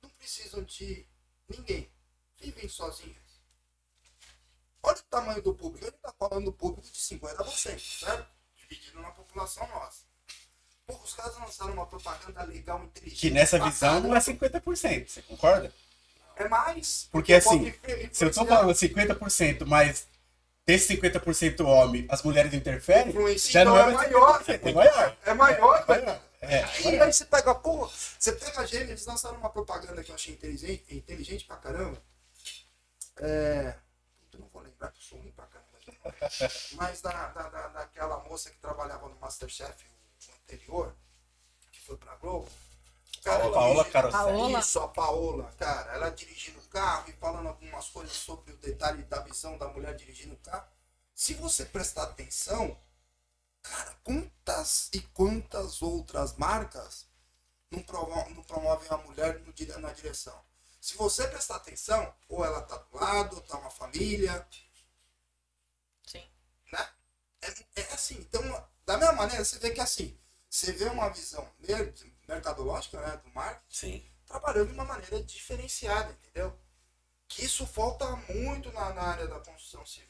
não precisam de ninguém, vivem sozinhas. Olha o tamanho do público, ele está falando do público de 50%, certo? Dividido na população nossa. Pô, os caras lançaram uma propaganda legal, inteligente. Que nessa visão não é 50%, você concorda? É mais. Porque assim, se eu tô falando 50%, mas desse 50% homem, as mulheres interferem, já não é maior. 50%, é maior. É maior, Maior. E aí você pega, pô, você pega a Gêmeos, eles lançaram uma propaganda que eu achei inteligente pra caramba. Eu não vou lembrar que eu sou ruim pra caramba. Mas daquela moça que trabalhava no Masterchef, o anterior, que foi pra Globo. Cara, Paola Carosella. Paola. Isso, a Paola, cara, ela dirigindo o carro e falando algumas coisas sobre o detalhe da visão da mulher dirigindo o carro. Se você prestar atenção, cara, quantas e quantas outras marcas não promovem a mulher na direção? Se você prestar atenção, ou ela tá do lado, ou tá uma família. Sim. Né? É assim, então, da mesma maneira, você vê que assim, você vê uma visão mercadológica, né, do marketing, Sim. trabalhando de uma maneira diferenciada, entendeu? Que isso falta muito na área da construção civil.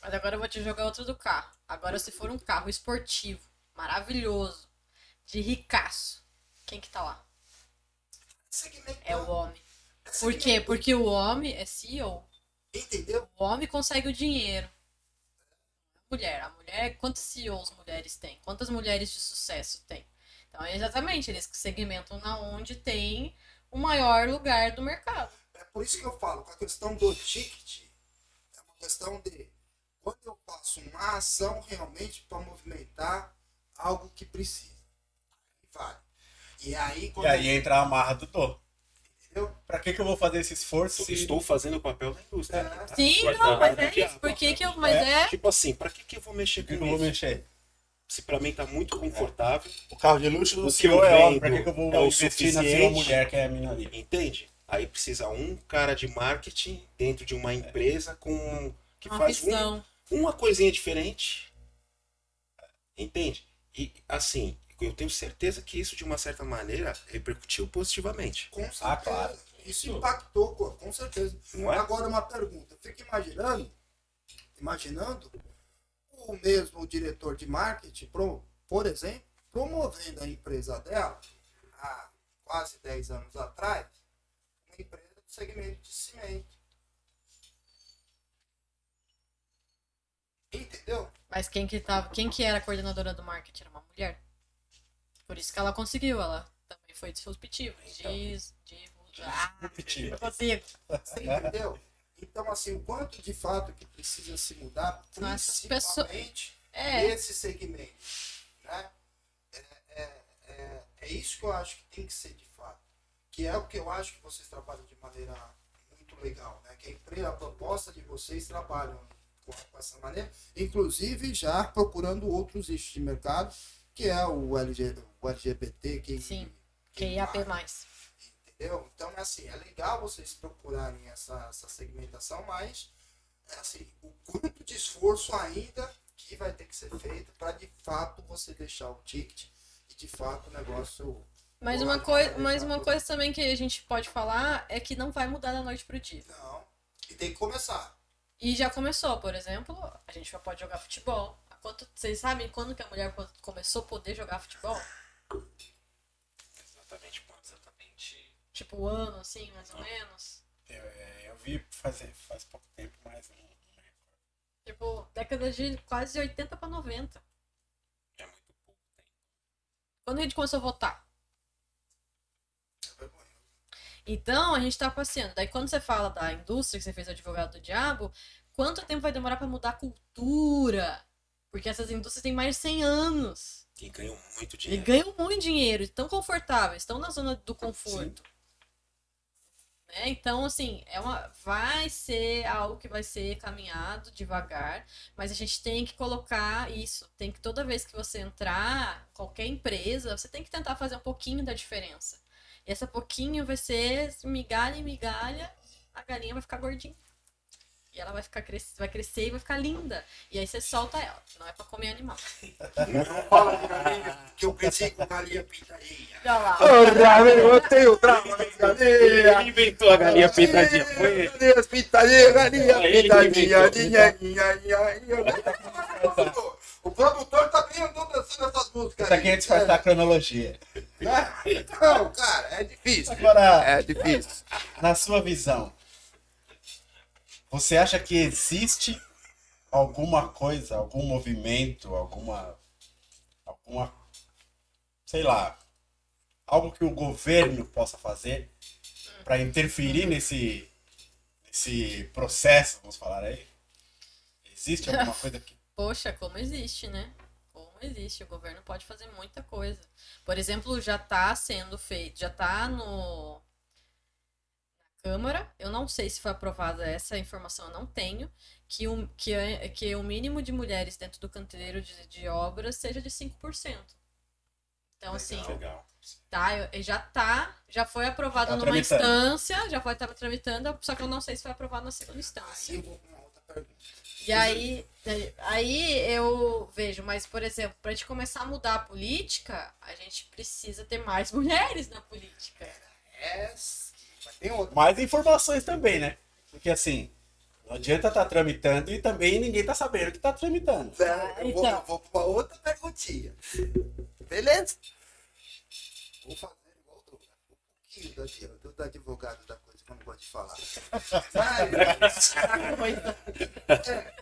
Mas agora eu vou te jogar outro do carro. Agora, se for um carro esportivo, maravilhoso, de ricaço, quem que tá lá? É o homem. Por quê? Porque o homem é CEO. Entendeu? O homem consegue o dinheiro. A mulher, quantos CEOs mulheres tem? Quantas mulheres de sucesso tem? Então, exatamente, eles segmentam na onde tem o maior lugar do mercado. É por isso que eu falo, com a questão do ticket, é uma questão de quando eu faço uma ação realmente para movimentar algo que precisa. Vale. E aí, E aí entra a amarra do Tô. entendeu? Pra que eu vou fazer esse esforço se... Estou fazendo o papel da indústria. Sim, Vai não, dar mas do é diabo. isso. Por que que eu... Mas é... Tipo assim, pra que eu vou mexer Por que com eu vou isso? mexer? Se pra mim tá muito confortável, O carro de luxo do O que CEO eu é óbvio. vendo Pra que eu vou é o investir na sua suficiente. mulher que é a minoria? entende? Aí precisa um cara de marketing dentro de uma empresa com que Uma faz visão. uma coisinha diferente. Entende? E assim, eu tenho certeza que isso de uma certa maneira repercutiu positivamente. Com certeza. Ah, claro. Isso impactou, com certeza. Não é? Agora, uma pergunta. Eu fico imaginando o mesmo diretor de marketing, por exemplo, promovendo a empresa dela há quase 10 anos atrás, uma empresa do segmento de cimento. Entendeu? Mas quem que era a coordenadora do marketing? Era uma mulher. Por isso que ela conseguiu. Ela também foi disruptiva. Repetindo. Eu consigo. Você entendeu? Então, assim, o quanto de fato que precisa se mudar, São essas pessoas- principalmente É. nesse segmento, né? É isso que eu acho que tem que ser de fato. Que é o que eu acho que vocês trabalham de maneira muito legal, né? Que a proposta de vocês trabalham com essa maneira, inclusive já procurando outros nichos de mercado, que é o LGBT, Sim. QIAP+. entendeu? Então, é assim, é legal vocês procurarem essa segmentação, mas, é assim, o quanto de esforço ainda que vai ter que ser feito para, de fato, você deixar o ticket e, de fato, o negócio... Mas uma coisa também que a gente pode falar é que não vai mudar da noite pro dia. Não, e tem que começar. E já começou, por exemplo, a gente já pode jogar futebol. Vocês sabem quando que a mulher começou a poder jogar futebol? Exatamente. Tipo, um ano, assim, mais ou menos? Eu vi faz pouco tempo, mas não lembro. Tipo, década de quase 80 pra 90. É muito pouco tempo. Quando a gente começou a votar? Então, a gente tá passeando. Daí, quando você fala da indústria, que você fez o advogado do diabo, quanto tempo vai demorar pra mudar a cultura? Porque essas indústrias têm mais de 100 anos. E ganham muito E dinheiro. ganham muito dinheiro, estão confortáveis, estão na zona do conforto. Né? Então, assim, vai ser algo que vai ser caminhado devagar, mas a gente tem que colocar isso. Tem que, toda vez que você entrar em qualquer empresa, você tem que tentar fazer um pouquinho da diferença. E essa pouquinho vai ser migalha em migalha, a galinha vai ficar gordinha. E ela vai crescer e vai ficar linda. E aí você solta ela, não é pra comer animal. Não fala de galinha, que eu cresci com galinha pintadinha. Olha lá. Porra, eu tenho trauma de galinha. Ele inventou a galinha pintadinha. Foi ele. Galinhas pintadinhas, galinha É ele que pintadinha. inventou. O produtor tá bem andando dançando essas músicas. Isso aqui é disfarçar a cronologia. Não, cara, é difícil. Agora, É difícil. na sua visão, você acha que existe alguma coisa, algum movimento, alguma, sei lá, algo que o governo possa fazer para interferir nesse processo, vamos falar aí? Existe alguma coisa que... Poxa, como existe, né? Como existe. O governo pode fazer muita coisa. Por exemplo, já está sendo feito, já está na Câmara, eu não sei se foi aprovada essa informação, eu não tenho, que o mínimo de mulheres dentro do canteiro de obras seja de 5%. Então, assim, Legal. já foi aprovado Tá numa tramitando. instância, já foi estar tramitando, só que eu não sei se foi aprovado na segunda instância. Aí eu vou com uma outra pergunta. E aí eu vejo, mas, por exemplo, pra gente começar a mudar a política, a gente precisa ter mais mulheres na política. Mas tem outro. Mais informações também, né? Porque assim, não adianta estar tramitando e também ninguém tá sabendo que tá tramitando. Eu vou pra outra perguntinha. Beleza? Vou fazer igual o Douglas. Um pouquinho do advogado da coisa que eu não gosto de falar.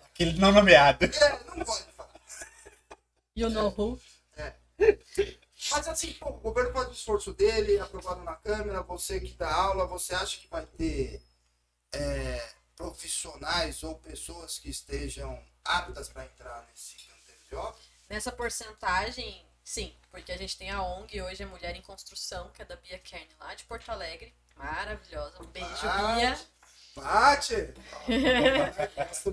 Aquele não nomeado. Não gosto de falar. You know who? Mas assim, pô, o governo faz o esforço dele, aprovado na Câmara, você que dá aula, você acha que vai ter profissionais ou pessoas que estejam aptas para entrar nesse canteiro de obra? Nessa porcentagem, sim, porque a gente tem a ONG hoje, a Mulher em Construção, que é da Bia Kern, lá de Porto Alegre. Maravilhosa. Um beijo, Bia. Bate!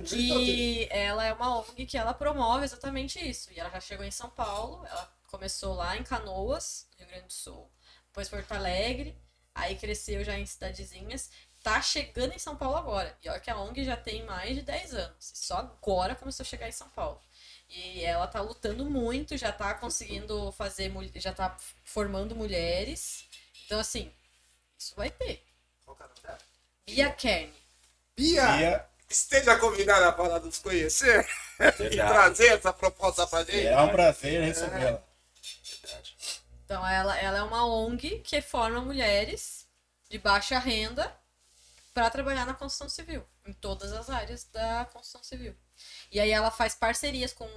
Que ela é uma ONG que ela promove exatamente isso. E ela já chegou em São Paulo, ela começou lá em Canoas, Rio Grande do Sul, depois Porto Alegre, aí cresceu já em cidadezinhas, tá chegando em São Paulo agora. E olha que a ONG já tem mais de 10 anos, e só agora começou a chegar em São Paulo. E ela tá lutando muito, já tá conseguindo fazer, já tá formando mulheres. Então, assim, isso vai ter. Qual que é o nome dela? Bia Kern. Bia, esteja convidada para nos conhecer e trazer essa proposta pra gente. É um prazer recebê-la. Então, ela é uma ONG que forma mulheres de baixa renda para trabalhar na construção civil, em todas as áreas da construção civil. E aí ela faz parcerias com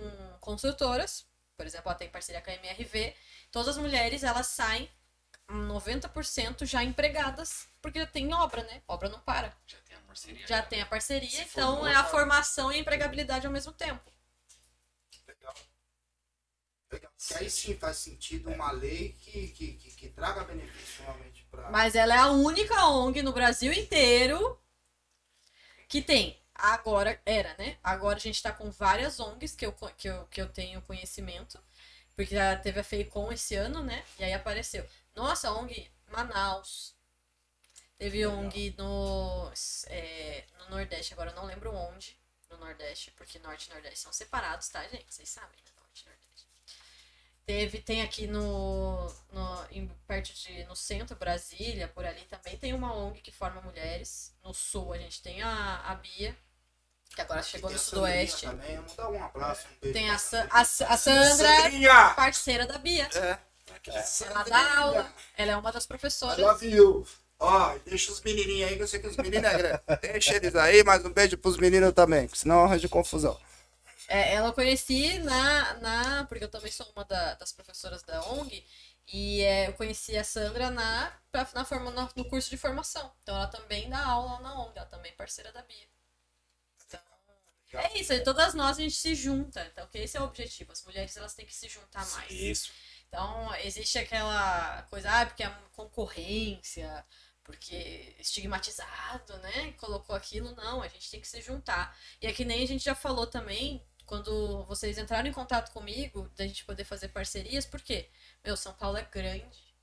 construtoras, por exemplo, ela tem parceria com a MRV. Todas as mulheres, elas saem 90% já empregadas, porque já tem obra, né? Obra não para. Já tem a parceria, então é a formação e a empregabilidade ao mesmo tempo. Legal. Que aí sim faz sentido uma lei que traga benefício realmente para. Mas ela é a única ONG no Brasil inteiro que tem. Agora, era, né? Agora a gente tá com várias ONGs que eu tenho conhecimento, porque já teve a FEICOM esse ano, né? E aí apareceu. Nossa, ONG Manaus. Teve ONG no Nordeste, agora eu não lembro onde, no Nordeste, porque Norte e Nordeste são separados, tá, gente? Vocês sabem, né? Norte e Nordeste. Tem aqui no centro, Brasília, por ali também, tem uma ONG que forma mulheres. No sul a gente tem a Bia, que agora chegou no Sudoeste. Também. Vamos dar um abraço, um beijo. Tem a Sandra, Sandrinha! parceira da Bia. Ela dá aula, ela é uma das professoras. Já viu? Ó, deixa os menininhos aí, que eu sei que os meninos é grande. Deixa eles aí, mas um beijo pros meninos também, porque senão arranja confusão. Ela eu conheci porque eu também sou uma das professoras da ONG, e eu conheci a Sandra no curso de formação. Então ela também dá aula na ONG, ela também é parceira da Bia. Então, é isso, todas nós a gente se junta. Então, que esse é o objetivo. As mulheres elas têm que se juntar mais. Isso. Então, existe aquela coisa, porque é concorrência, porque estigmatizado, né? Colocou aquilo, não, a gente tem que se juntar. E é que nem a gente já falou também, quando vocês entraram em contato comigo, da gente poder fazer parcerias, porque, São Paulo é grande.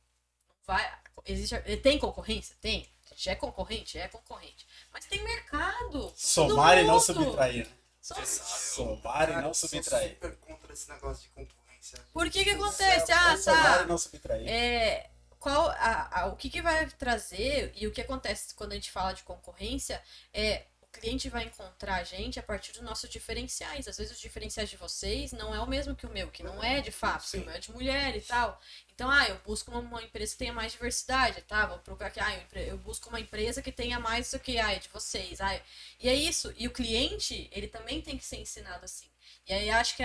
Tem concorrência? Tem. A gente é concorrente? É concorrente. Mas tem mercado. Somar e não subtrair. Somar e não subtrair. Eu sou super contra esse negócio de concorrência. Por que acontece? Somar e não subtrair. O que vai trazer e o que acontece quando a gente fala de concorrência o cliente vai encontrar a gente a partir dos nossos diferenciais. Às vezes os diferenciais de vocês não é o mesmo que o meu, que não é de fato, o meu é de mulher e tal. Então, eu busco uma empresa que tenha mais diversidade, tá? Vou procurar aqui, eu busco uma empresa que tenha mais isso que é de vocês. E é isso. E o cliente, ele também tem que ser ensinado assim. E aí acho que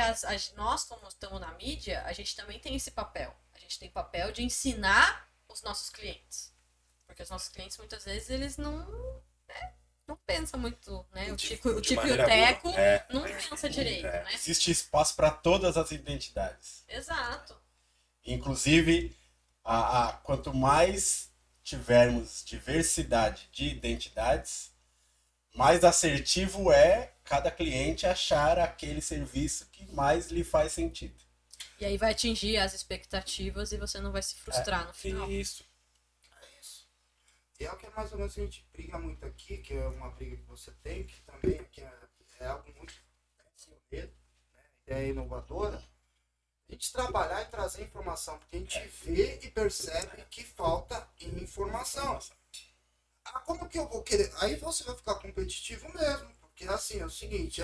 nós, como estamos na mídia, a gente também tem esse papel. A gente tem papel de ensinar os nossos clientes. Porque os nossos clientes, muitas vezes, eles não pensam muito, né? O Tico e o Teco não pensa direito, né? Existe espaço para todas as identidades. Exato. Inclusive, quanto mais tivermos diversidade de identidades, mais assertivo é cada cliente achar aquele serviço que mais lhe faz sentido. E aí vai atingir as expectativas e você não vai se frustrar no final. Isso. É isso. E é o que mais ou menos a gente briga muito aqui, que é uma briga que você tem, que também que é algo muito mesmo, né? Ideia inovadora, a gente trabalhar e trazer informação, porque a gente vê e percebe que falta informação. Ah, como que eu vou querer? Aí você vai ficar competitivo mesmo, porque assim, é o seguinte,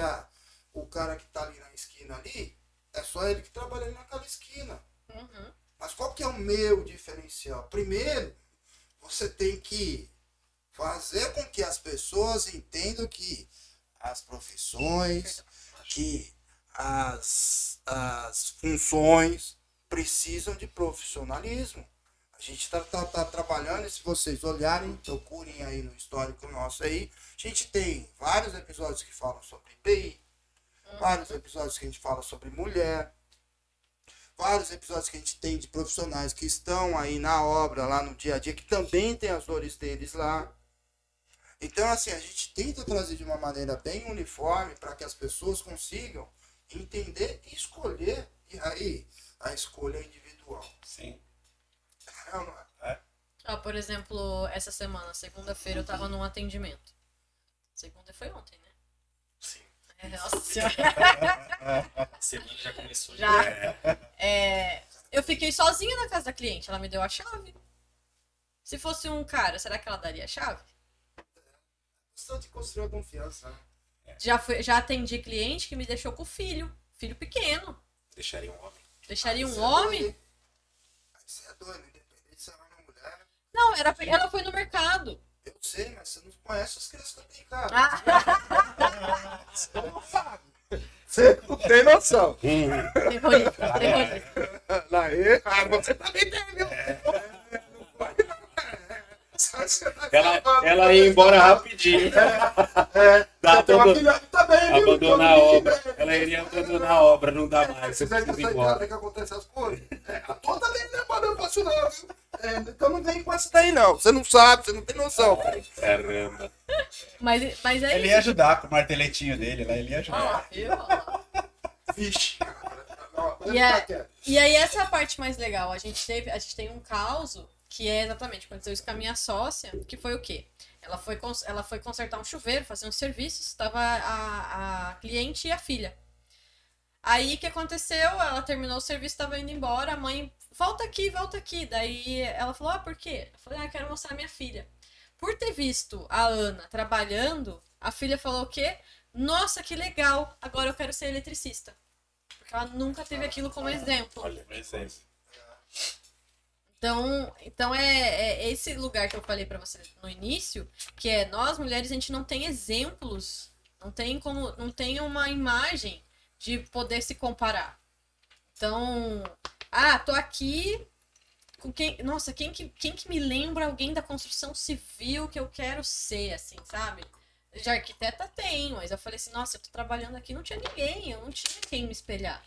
o cara que tá ali na esquina ali, é só ele que trabalha ali naquela esquina. Uhum. Mas qual que é o meu diferencial? Primeiro, você tem que fazer com que as pessoas entendam que as profissões, que as funções precisam de profissionalismo. A gente está trabalhando, e se vocês olharem, procurem aí no histórico nosso aí, a gente tem vários episódios que falam sobre IPI, vários episódios que a gente fala sobre mulher, vários episódios que a gente tem de profissionais que estão aí na obra, lá no dia a dia, que também tem as dores deles lá. Então, assim, a gente tenta trazer de uma maneira bem uniforme para que as pessoas consigam entender e escolher. E aí, a escolha é individual. Sim. Não, não é? Por exemplo, essa semana, segunda-feira, eu tava num atendimento. Segunda foi ontem, né? Sim. Nossa senhora. A semana já começou. Já. Eu fiquei sozinha na casa da cliente, ela me deu a chave. Se fosse um cara, será que ela daria a chave? Questão de construir a confiança, né? Já atendi cliente que me deixou com o filho pequeno. Deixaria um homem. Deixaria Aí um você homem? É doido, aí você é doido, independente se é homem ou mulher. Não, ela foi no mercado. Eu sei, mas você não conhece as crianças que eu tenho em casa. Você não sabe. Você não tem noção. Terrorista. Você também tem, viu? Ela ia embora rapidinho. Dá Tem uma todo, filha também, viu? abandonar a obra. Ela iria abandonar a obra, não dá mais. Você Você precisa ir essa embora. cara que acontece as coisas? A tua também não é padrão fácil não, viu? Então não vem com essa daí não. Você não sabe, você não tem noção. Caramba. Mas é Ele isso. ia ajudar com o marteletinho dele lá, ele ia ajudar. Ó, viu? Ó. Vixe, cara. E aí essa é a parte mais legal. A gente tem um caso que é exatamente, aconteceu isso com a minha sócia, que foi o quê? Ela foi consertar um chuveiro, fazer uns serviços, estava a cliente e a filha. Aí o que aconteceu? Ela terminou o serviço, estava indo embora, a mãe, volta aqui. Daí ela falou, por quê? Eu falei, quero mostrar a minha filha. Por ter visto a Ana trabalhando, a filha falou o quê? Nossa, que legal, agora eu quero ser eletricista. Porque ela nunca teve aquilo como exemplo. Olha, licença. Então é esse lugar que eu falei pra você no início, que é nós mulheres a gente não tem exemplos, não tem uma imagem de poder se comparar. Então, tô aqui com quem que me lembra alguém da construção civil que eu quero ser, assim, sabe? De arquiteta tem, mas eu falei assim, nossa, eu tô trabalhando aqui, não tinha ninguém, eu não tinha quem me espelhar.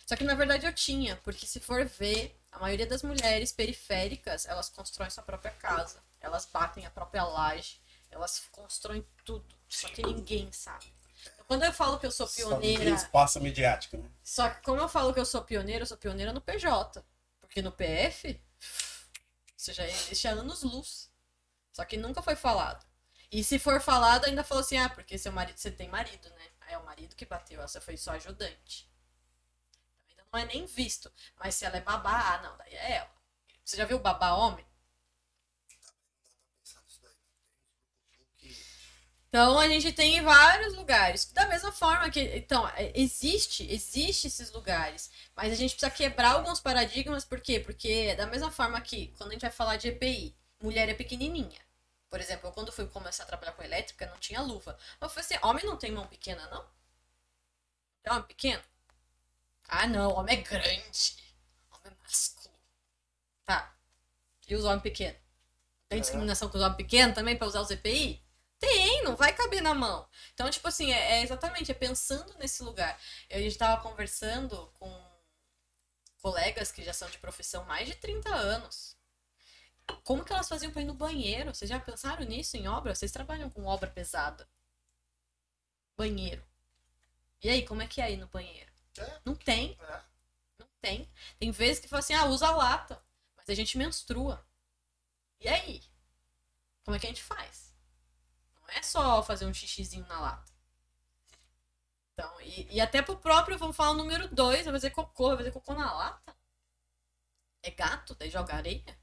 Só que na verdade eu tinha, porque se for ver, a maioria das mulheres periféricas, elas constroem sua própria casa, elas batem a própria laje, elas constroem tudo, só que ninguém sabe. Então, quando eu falo que eu sou Só não tem pioneira, espaço midiático, né? só que como eu falo que eu sou pioneira no PJ, porque no PF, isso já existe há anos-luz, só que nunca foi falado. E se for falado, ainda falou assim, porque você tem marido, né? Aí é o marido que bateu, você foi só ajudante. Não é nem visto. Mas se ela é babá, não, daí é ela. Você já viu babá homem? Então a gente tem em vários lugares. Da mesma forma que. Então, existe esses lugares. Mas a gente precisa quebrar alguns paradigmas. Por quê? Porque da mesma forma que quando a gente vai falar de EPI, mulher é pequenininha. Por exemplo, eu, quando fui começar a trabalhar com elétrica, não tinha luva. Eu falei assim, homem não tem mão pequena, não? É homem pequeno? Não, homem é grande. Homem é másculo. Tá. E os homens pequenos? Tem discriminação com os homens pequenos também pra usar os EPI? Tem, não vai caber na mão. Então, tipo assim, exatamente, pensando nesse lugar. A gente tava conversando com colegas que já são de profissão mais de 30 anos. Como que elas faziam pra ir no banheiro? Vocês já pensaram nisso em obra? Vocês trabalham com obra pesada. Banheiro. E aí, como é que é ir no banheiro? Não tem. Não tem. Tem vezes que fala assim, usa lata. Mas a gente menstrua. E aí? Como é que a gente faz? Não é só fazer um xixizinho na lata. Então, e até pro próprio, vamos falar o número 2, vai fazer cocô na lata. É gato, daí joga areia.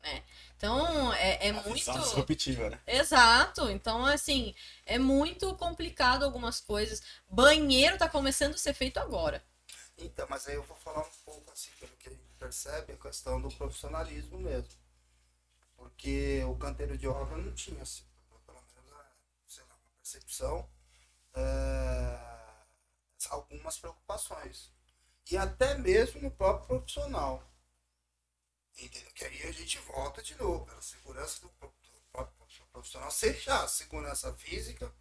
Né? Então, é muito... Visão disruptiva, né? Exato. Então, assim, é muito complicado algumas coisas. Banheiro tá começando a ser feito agora. Então, mas aí eu vou falar um pouco assim, pelo que a gente percebe, a questão do profissionalismo mesmo. Porque o canteiro de obra não tinha, assim, pelo menos, sei lá, uma percepção, algumas preocupações. E até mesmo no próprio profissional. Entendeu? Que aí a gente volta de novo pela segurança do próprio profissional, seja a segurança física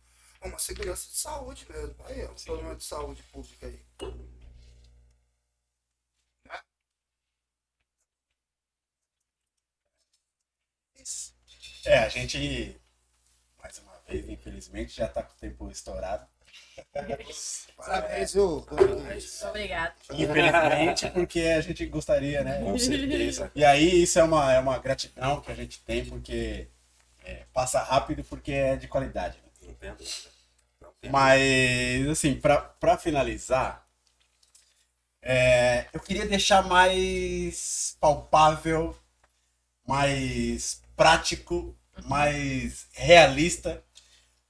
ou uma segurança de saúde mesmo. Aí é um problema de saúde pública aí. A gente, mais uma vez, infelizmente, já tá com o tempo estourado. Parabéns, viu? Obrigada. Infelizmente, porque a gente gostaria, né? Com certeza. E aí, isso é uma gratidão que a gente tem, porque passa rápido, porque é de qualidade. Né? Não tem dúvida. Não tem Mas, assim, pra finalizar, eu queria deixar mais palpável, mais prático, mais realista,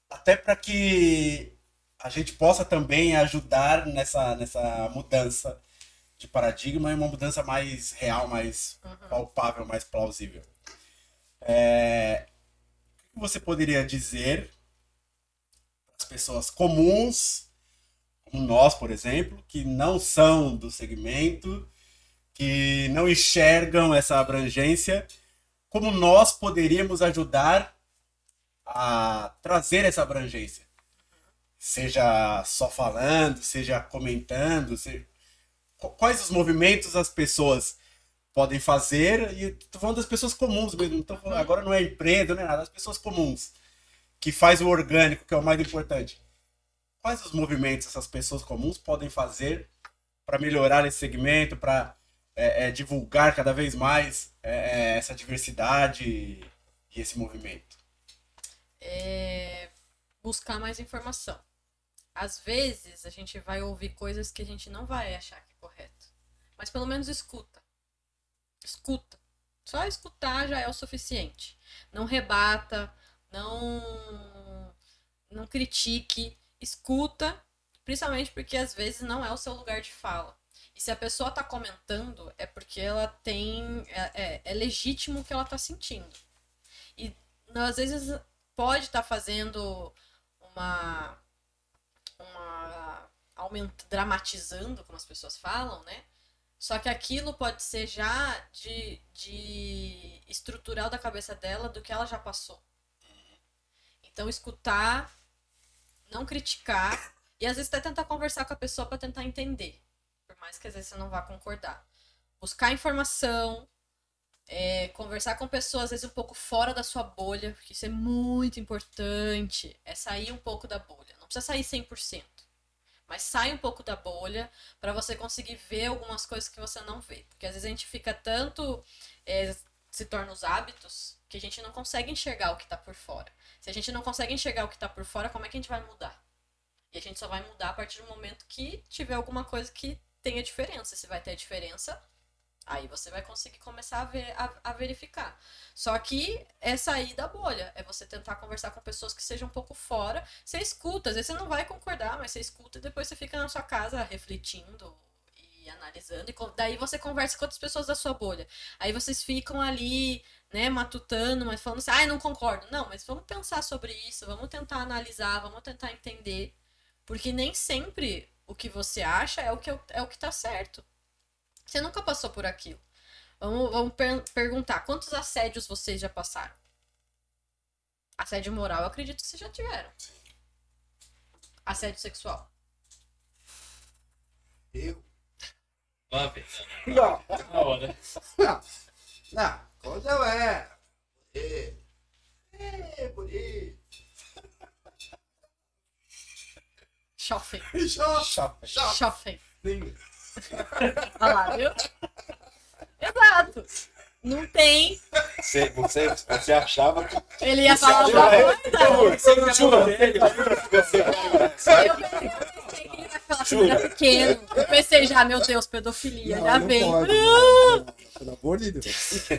até para que a gente possa também ajudar nessa mudança de paradigma e uma mudança mais real, mais palpável, mais plausível. O que você poderia dizer para as pessoas comuns, como nós, por exemplo, que não são do segmento, que não enxergam essa abrangência, como nós poderíamos ajudar a trazer essa abrangência? Seja só falando, seja comentando, quais os movimentos as pessoas podem fazer, e estou falando das pessoas comuns mesmo, então agora não é empresa, não é nada, as pessoas comuns, que faz o orgânico, que é o mais importante. Quais os movimentos essas pessoas comuns podem fazer para melhorar esse segmento, para divulgar cada vez mais essa diversidade e esse movimento? Buscar mais informação. Às vezes a gente vai ouvir coisas que a gente não vai achar que é correto. Mas pelo menos escuta. Escuta. Só escutar já é o suficiente. Não rebata, não critique. Escuta, principalmente porque às vezes não é o seu lugar de fala. E se a pessoa está comentando, é porque ela tem... É legítimo o que ela está sentindo. E às vezes pode estar fazendo dramatizando, como as pessoas falam, né? Só que aquilo pode ser já de estrutural da cabeça dela do que ela já passou. Então, escutar, não criticar, e às vezes até tentar conversar com a pessoa para tentar entender. Por mais que às vezes você não vá concordar. Buscar informação, conversar com pessoas, às vezes, um pouco fora da sua bolha, porque isso é muito importante. É sair um pouco da bolha. Não precisa sair 100%. Mas sai um pouco da bolha para você conseguir ver algumas coisas que você não vê. Porque às vezes a gente fica tanto... se torna os hábitos que a gente não consegue enxergar o que está por fora. Se a gente não consegue enxergar o que está por fora, como é que a gente vai mudar? E a gente só vai mudar a partir do momento que tiver alguma coisa que tenha diferença. Se vai ter diferença, aí você vai conseguir começar a verificar. Só que é sair da bolha. É você tentar conversar com pessoas que sejam um pouco fora. Você escuta. Às vezes você não vai concordar, mas você escuta e depois você fica na sua casa refletindo e analisando. E daí você conversa com outras pessoas da sua bolha. Aí vocês ficam ali, né, matutando, mas falando assim, não concordo. Não, mas vamos pensar sobre isso. Vamos tentar analisar, vamos tentar entender. Porque nem sempre o que você acha é o que tá certo. Você nunca passou por aquilo. Vamos perguntar, quantos assédios vocês já passaram? Assédio moral, eu acredito que vocês já tiveram. Assédio sexual? Eu? Lá vem. Não. Na hora. Não. Quando eu era. Bonito. Shopping. Shopping. Olha lá, viu? Exato. Não tem. Você achava que... Ele ia falar alguma coisa. Você não jura? quando era pequeno. Eu pensei já, meu Deus, pedofilia, já não veio. pode, não, pelo amor de Deus.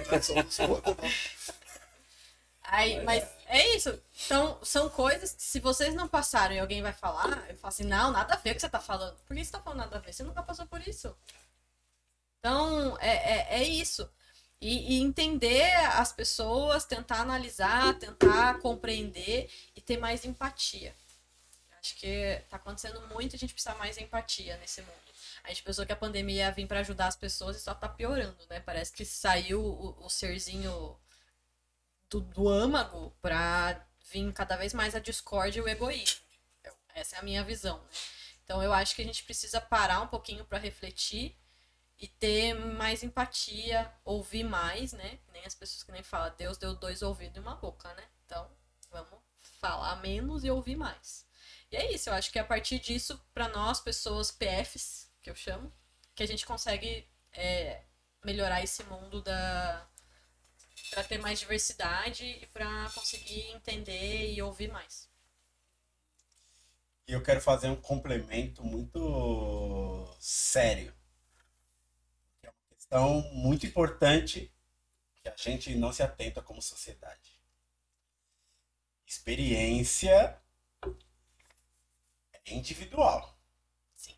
Aí, mas é isso. Então, são coisas que se vocês não passaram e alguém vai falar, eu falo assim, não, nada a ver com o que você tá falando. Por que você tá falando nada a ver? Você nunca passou por isso. Então, é isso. E entender as pessoas, tentar analisar, tentar compreender e ter mais empatia. Acho que tá acontecendo muito, a gente precisa mais empatia nesse mundo. A gente pensou que a pandemia ia vir para ajudar as pessoas e só tá piorando, né? Parece que saiu o serzinho do âmago pra vir cada vez mais a discórdia e o egoísmo. Essa é a minha visão, né? Então eu acho que a gente precisa parar um pouquinho para refletir e ter mais empatia, ouvir mais, né? Nem as pessoas que nem falam, Deus deu 2 ouvidos e uma boca, né? Então, vamos falar menos e ouvir mais. E é isso, eu acho que a partir disso, para nós, pessoas PFs, que eu chamo, que a gente consegue melhorar esse mundo para ter mais diversidade e para conseguir entender e ouvir mais. E eu quero fazer um complemento muito sério. É uma questão muito importante que a gente não se atenta como sociedade. Experiência é individual. Sim.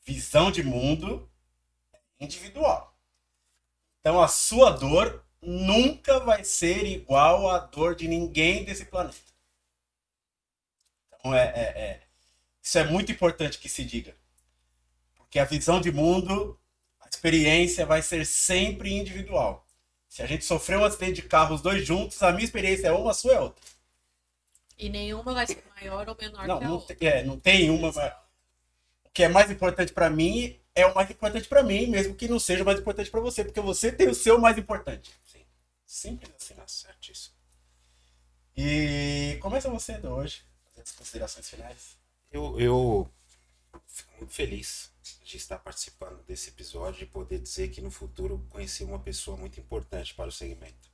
Visão de mundo é individual. Então a sua dor nunca vai ser igual à dor de ninguém desse planeta. Então isso é muito importante que se diga. Porque a visão de mundo, a experiência vai ser sempre individual. Se a gente sofreu um acidente de carro os dois juntos, a minha experiência é uma, a sua é outra. E nenhuma vai ser maior ou menor que a Não, outra. não tem uma. O que é mais importante para mim é o mais importante para mim, mesmo que não seja o mais importante para você, porque você tem o seu mais importante. Sim. Simples assim. Tá certíssimo. E começa você hoje, as considerações finais. Eu fico muito feliz de estar participando desse episódio e poder dizer que no futuro conheci uma pessoa muito importante para o segmento.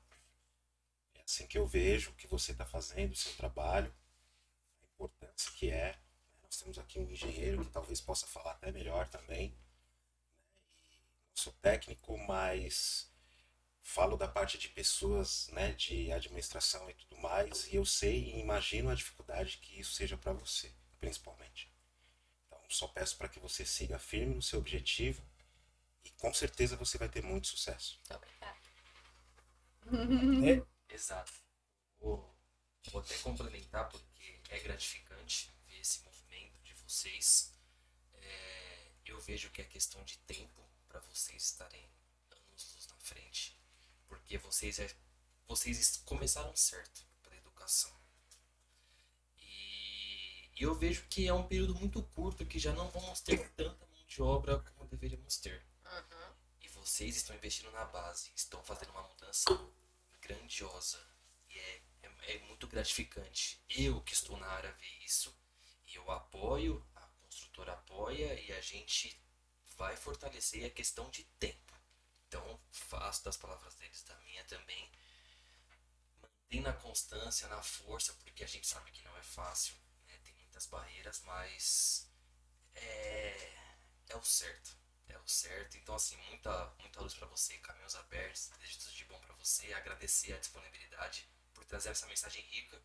É assim que eu vejo o que você está fazendo, o seu trabalho, a importância que é. Nós temos aqui um engenheiro que talvez possa falar até melhor também. Não sou técnico, mas falo da parte de pessoas, né, de administração e tudo mais, e eu sei e imagino a dificuldade que isso seja para você, principalmente. Então, só peço para que você siga firme no seu objetivo e com certeza você vai ter muito sucesso. Muito obrigada. Exato. Vou até complementar porque é gratificante ver esse movimento de vocês. Eu vejo que é questão de tempo para vocês estarem anos-luz na frente, porque vocês começaram certo pela educação. E eu vejo que é um período muito curto que já não vamos ter tanta mão de obra como deveríamos ter. Uhum. E vocês estão investindo na base, estão fazendo uma mudança grandiosa e é muito gratificante. Eu que estou na área ver isso e eu apoio, a construtora apoia e a gente vai fortalecer a questão de tempo. Então faço das palavras deles da minha também, mantém na constância, na força, porque a gente sabe que não é fácil, né? Tem muitas barreiras, mas é o certo. É o certo. Então, assim, muita luz pra você, caminhos abertos. Desejo tudo de bom pra você. Agradecer a disponibilidade por trazer essa mensagem rica.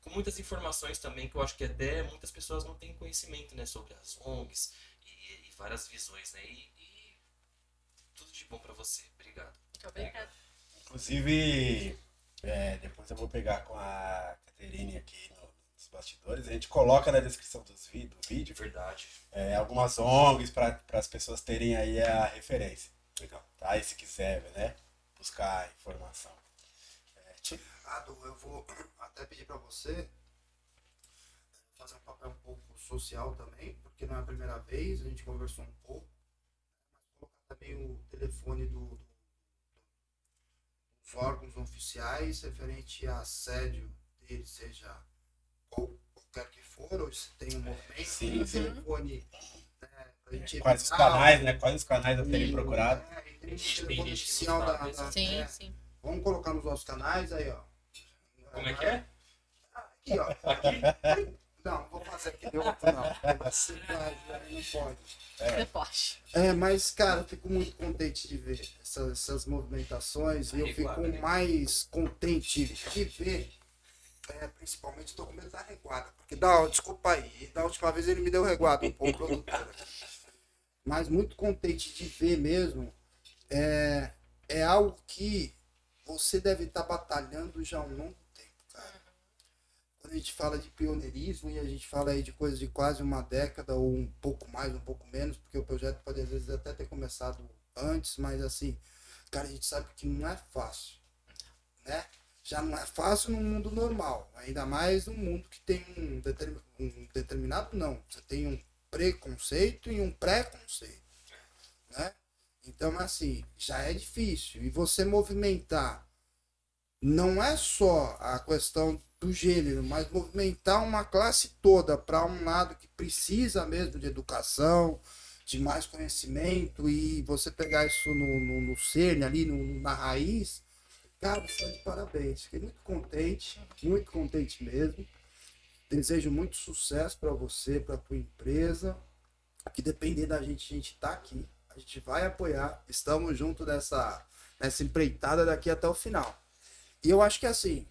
Com muitas informações também, que eu acho que até muitas pessoas não têm conhecimento, né? Sobre as ONGs e várias visões, né? E tudo de bom pra você. Obrigado. Muito obrigada. Inclusive, depois eu vou pegar com a Caterine aqui nos bastidores. A gente coloca na descrição do vídeo De verdade. algumas ONGs para as pessoas terem aí a referência. Legal. Tá? E se quiser, né, buscar informação. Eu vou até pedir para você fazer um papel um pouco social também, porque não é a primeira vez, a gente conversou um pouco, mas colocar também o telefone dos órgãos oficiais referente a assédio dele, seja qualquer que for, ou se tem um movimento, Sim, o sim. telefone, né, pra gente Quais os evitar, canais, né? Quais os canais a serem procurados. tem o Tem telefone gente que oficial não da, sabe, Sim, sim. Vamos colocar nos nossos canais aí, ó. Como é que é? Aqui, ó. Aqui? Não, vou fazer aqui de outro, não. Assim, não pode. Você pode. Mas, cara, eu fico muito contente de ver essas movimentações e eu fico mais contente de ver, principalmente estou com medo da reguada, porque desculpa aí, da última vez ele me deu reguada um pouco, produtor. Mas muito contente de ver mesmo, é algo que você deve estar batalhando já há um longo tempo, cara. Quando a gente fala de pioneirismo e a gente fala aí de coisa de quase uma década ou um pouco mais, um pouco menos, porque o projeto pode às vezes até ter começado antes, mas assim, cara, a gente sabe que não é fácil, né? Já não é fácil no mundo normal, ainda mais num mundo que tem um determinado não, você tem um preconceito e um pré-conceito, né? Então, assim, já é difícil. E você movimentar não é só a questão do gênero, mas movimentar uma classe toda para um lado que precisa mesmo de educação, de mais conhecimento, e você pegar isso no cerne ali, na raiz, cara, você está de parabéns. Fiquei muito contente mesmo. Desejo muito sucesso para você, para a tua empresa. Que depender da gente, a gente está aqui. A gente vai apoiar. Estamos juntos nessa empreitada daqui até o final. E eu acho que assim,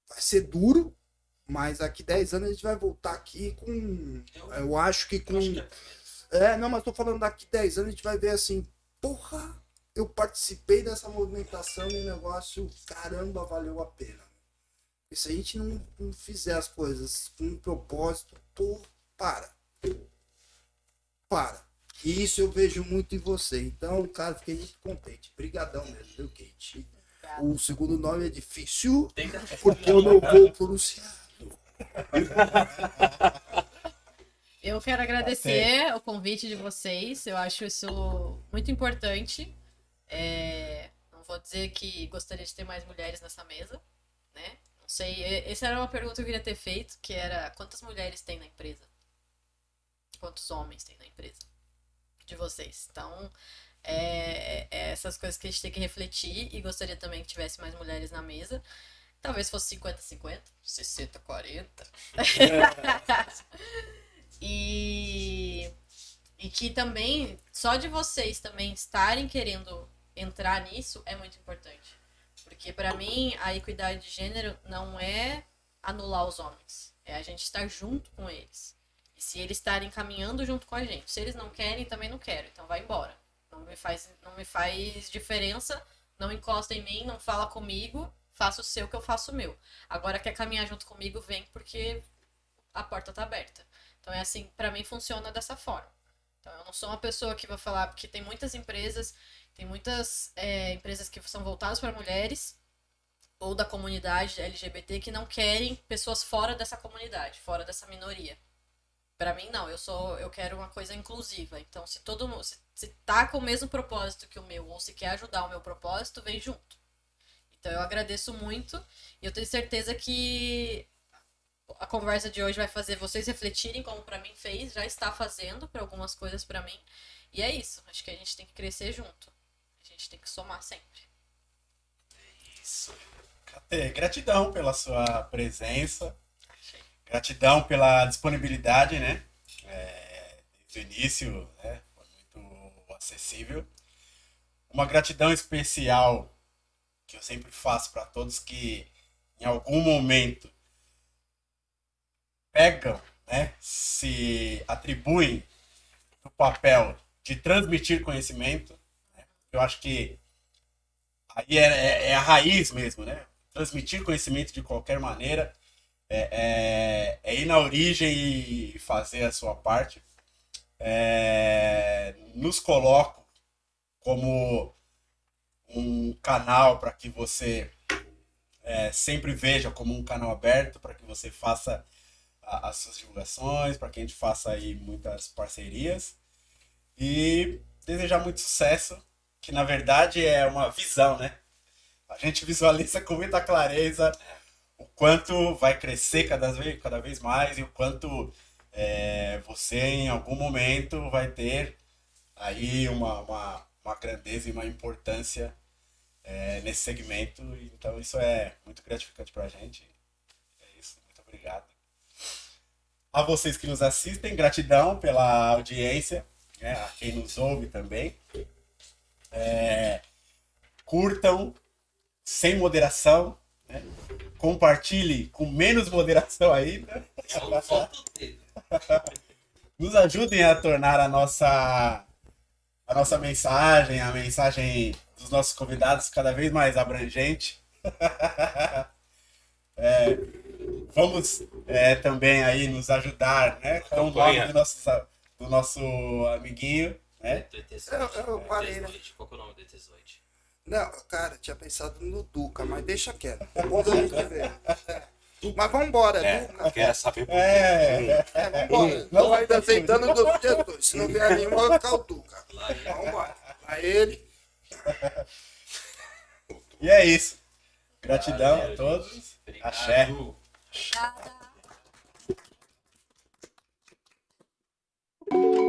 vai ser duro, mas daqui 10 anos a gente vai voltar aqui com... Eu acho que com... Não, mas tô falando daqui 10 anos a gente vai ver assim, porra, eu participei dessa movimentação e o negócio, caramba, valeu a pena. E se a gente não fizer as coisas com um propósito, para. E isso eu vejo muito em você. Então, cara, fiquei muito contente. Brigadão mesmo, viu, Kate? O segundo nome é difícil, porque eu não vou pronunciar. Eu quero agradecer o convite de vocês. Eu acho isso muito importante. Não vou dizer que gostaria de ter mais mulheres nessa mesa, né? Não sei. Essa era uma pergunta que eu queria ter feito, que era quantas mulheres tem na empresa? Quantos homens tem na empresa? De vocês. Então, essas coisas que a gente tem que refletir e gostaria também que tivesse mais mulheres na mesa. Talvez fosse 50-50, 60-40. E que também, só de vocês também estarem querendo entrar nisso é muito importante. Porque para mim, a equidade de gênero não é anular os homens. É a gente estar junto com eles. E se eles estarem caminhando junto com a gente. Se eles não querem, também não quero. Então vai embora. Não me faz diferença. Não encosta em mim, não fala comigo. Faça o seu que eu faço o meu. Agora quer caminhar junto comigo, vem porque a porta tá aberta. Então é assim, pra mim funciona dessa forma. Então eu não sou uma pessoa que vai falar, porque tem muitas empresas que são voltadas para mulheres ou da comunidade LGBT que não querem pessoas fora dessa comunidade, fora dessa minoria. Pra mim não, eu quero uma coisa inclusiva. Então se todo mundo se tá com o mesmo propósito que o meu ou se quer ajudar o meu propósito, vem junto. Então eu agradeço muito e eu tenho certeza que a conversa de hoje vai fazer vocês refletirem como pra mim fez, já está fazendo para algumas coisas pra mim. E é isso, acho que a gente tem que crescer junto. A gente tem que somar sempre. Isso. Catê, gratidão pela sua presença. Gratidão pela disponibilidade, né? Desde o início, né? Foi muito acessível. Uma gratidão especial que eu sempre faço para todos que em algum momento pegam, né? Se atribuem o papel de transmitir conhecimento. Né? Eu acho que aí é a raiz mesmo, né? Transmitir conhecimento de qualquer maneira. Ir na origem e fazer a sua parte. Nos coloco como um canal para que você sempre veja como um canal aberto, para que você faça as suas divulgações, para que a gente faça aí muitas parcerias e desejar muito sucesso, que na verdade é uma visão, né? A gente visualiza com muita clareza o quanto vai crescer cada vez mais e o quanto você em algum momento vai ter aí uma grandeza e uma importância nesse segmento. Então isso é muito gratificante pra gente. É isso. obrigado. A vocês que nos assistem, gratidão pela audiência, né? A quem nos ouve também. Curtam sem moderação, né? Compartilhe com menos moderação ainda. Só falta o dedo. Nos ajudem a tornar a nossa mensagem, a mensagem dos nossos convidados cada vez mais abrangente. Vamos também aí nos ajudar, né? Com o nome do nosso amiguinho, né? Do ET-Zoide. Eu parei, né? Qual que é o nome do ET-Zoide? Não, cara, tinha pensado no Duca, mas deixa quieto. Vamos ver. Mas vambora, Duca. Quer saber por quê? Vambora. Não ainda aceitando dos Jesus. Se não vier nenhum, vai ficar o Duca. Vambora. Lá ele. E é isso. Gratidão Valeu, a todos. gente. Obrigado. Axé. Obrigada.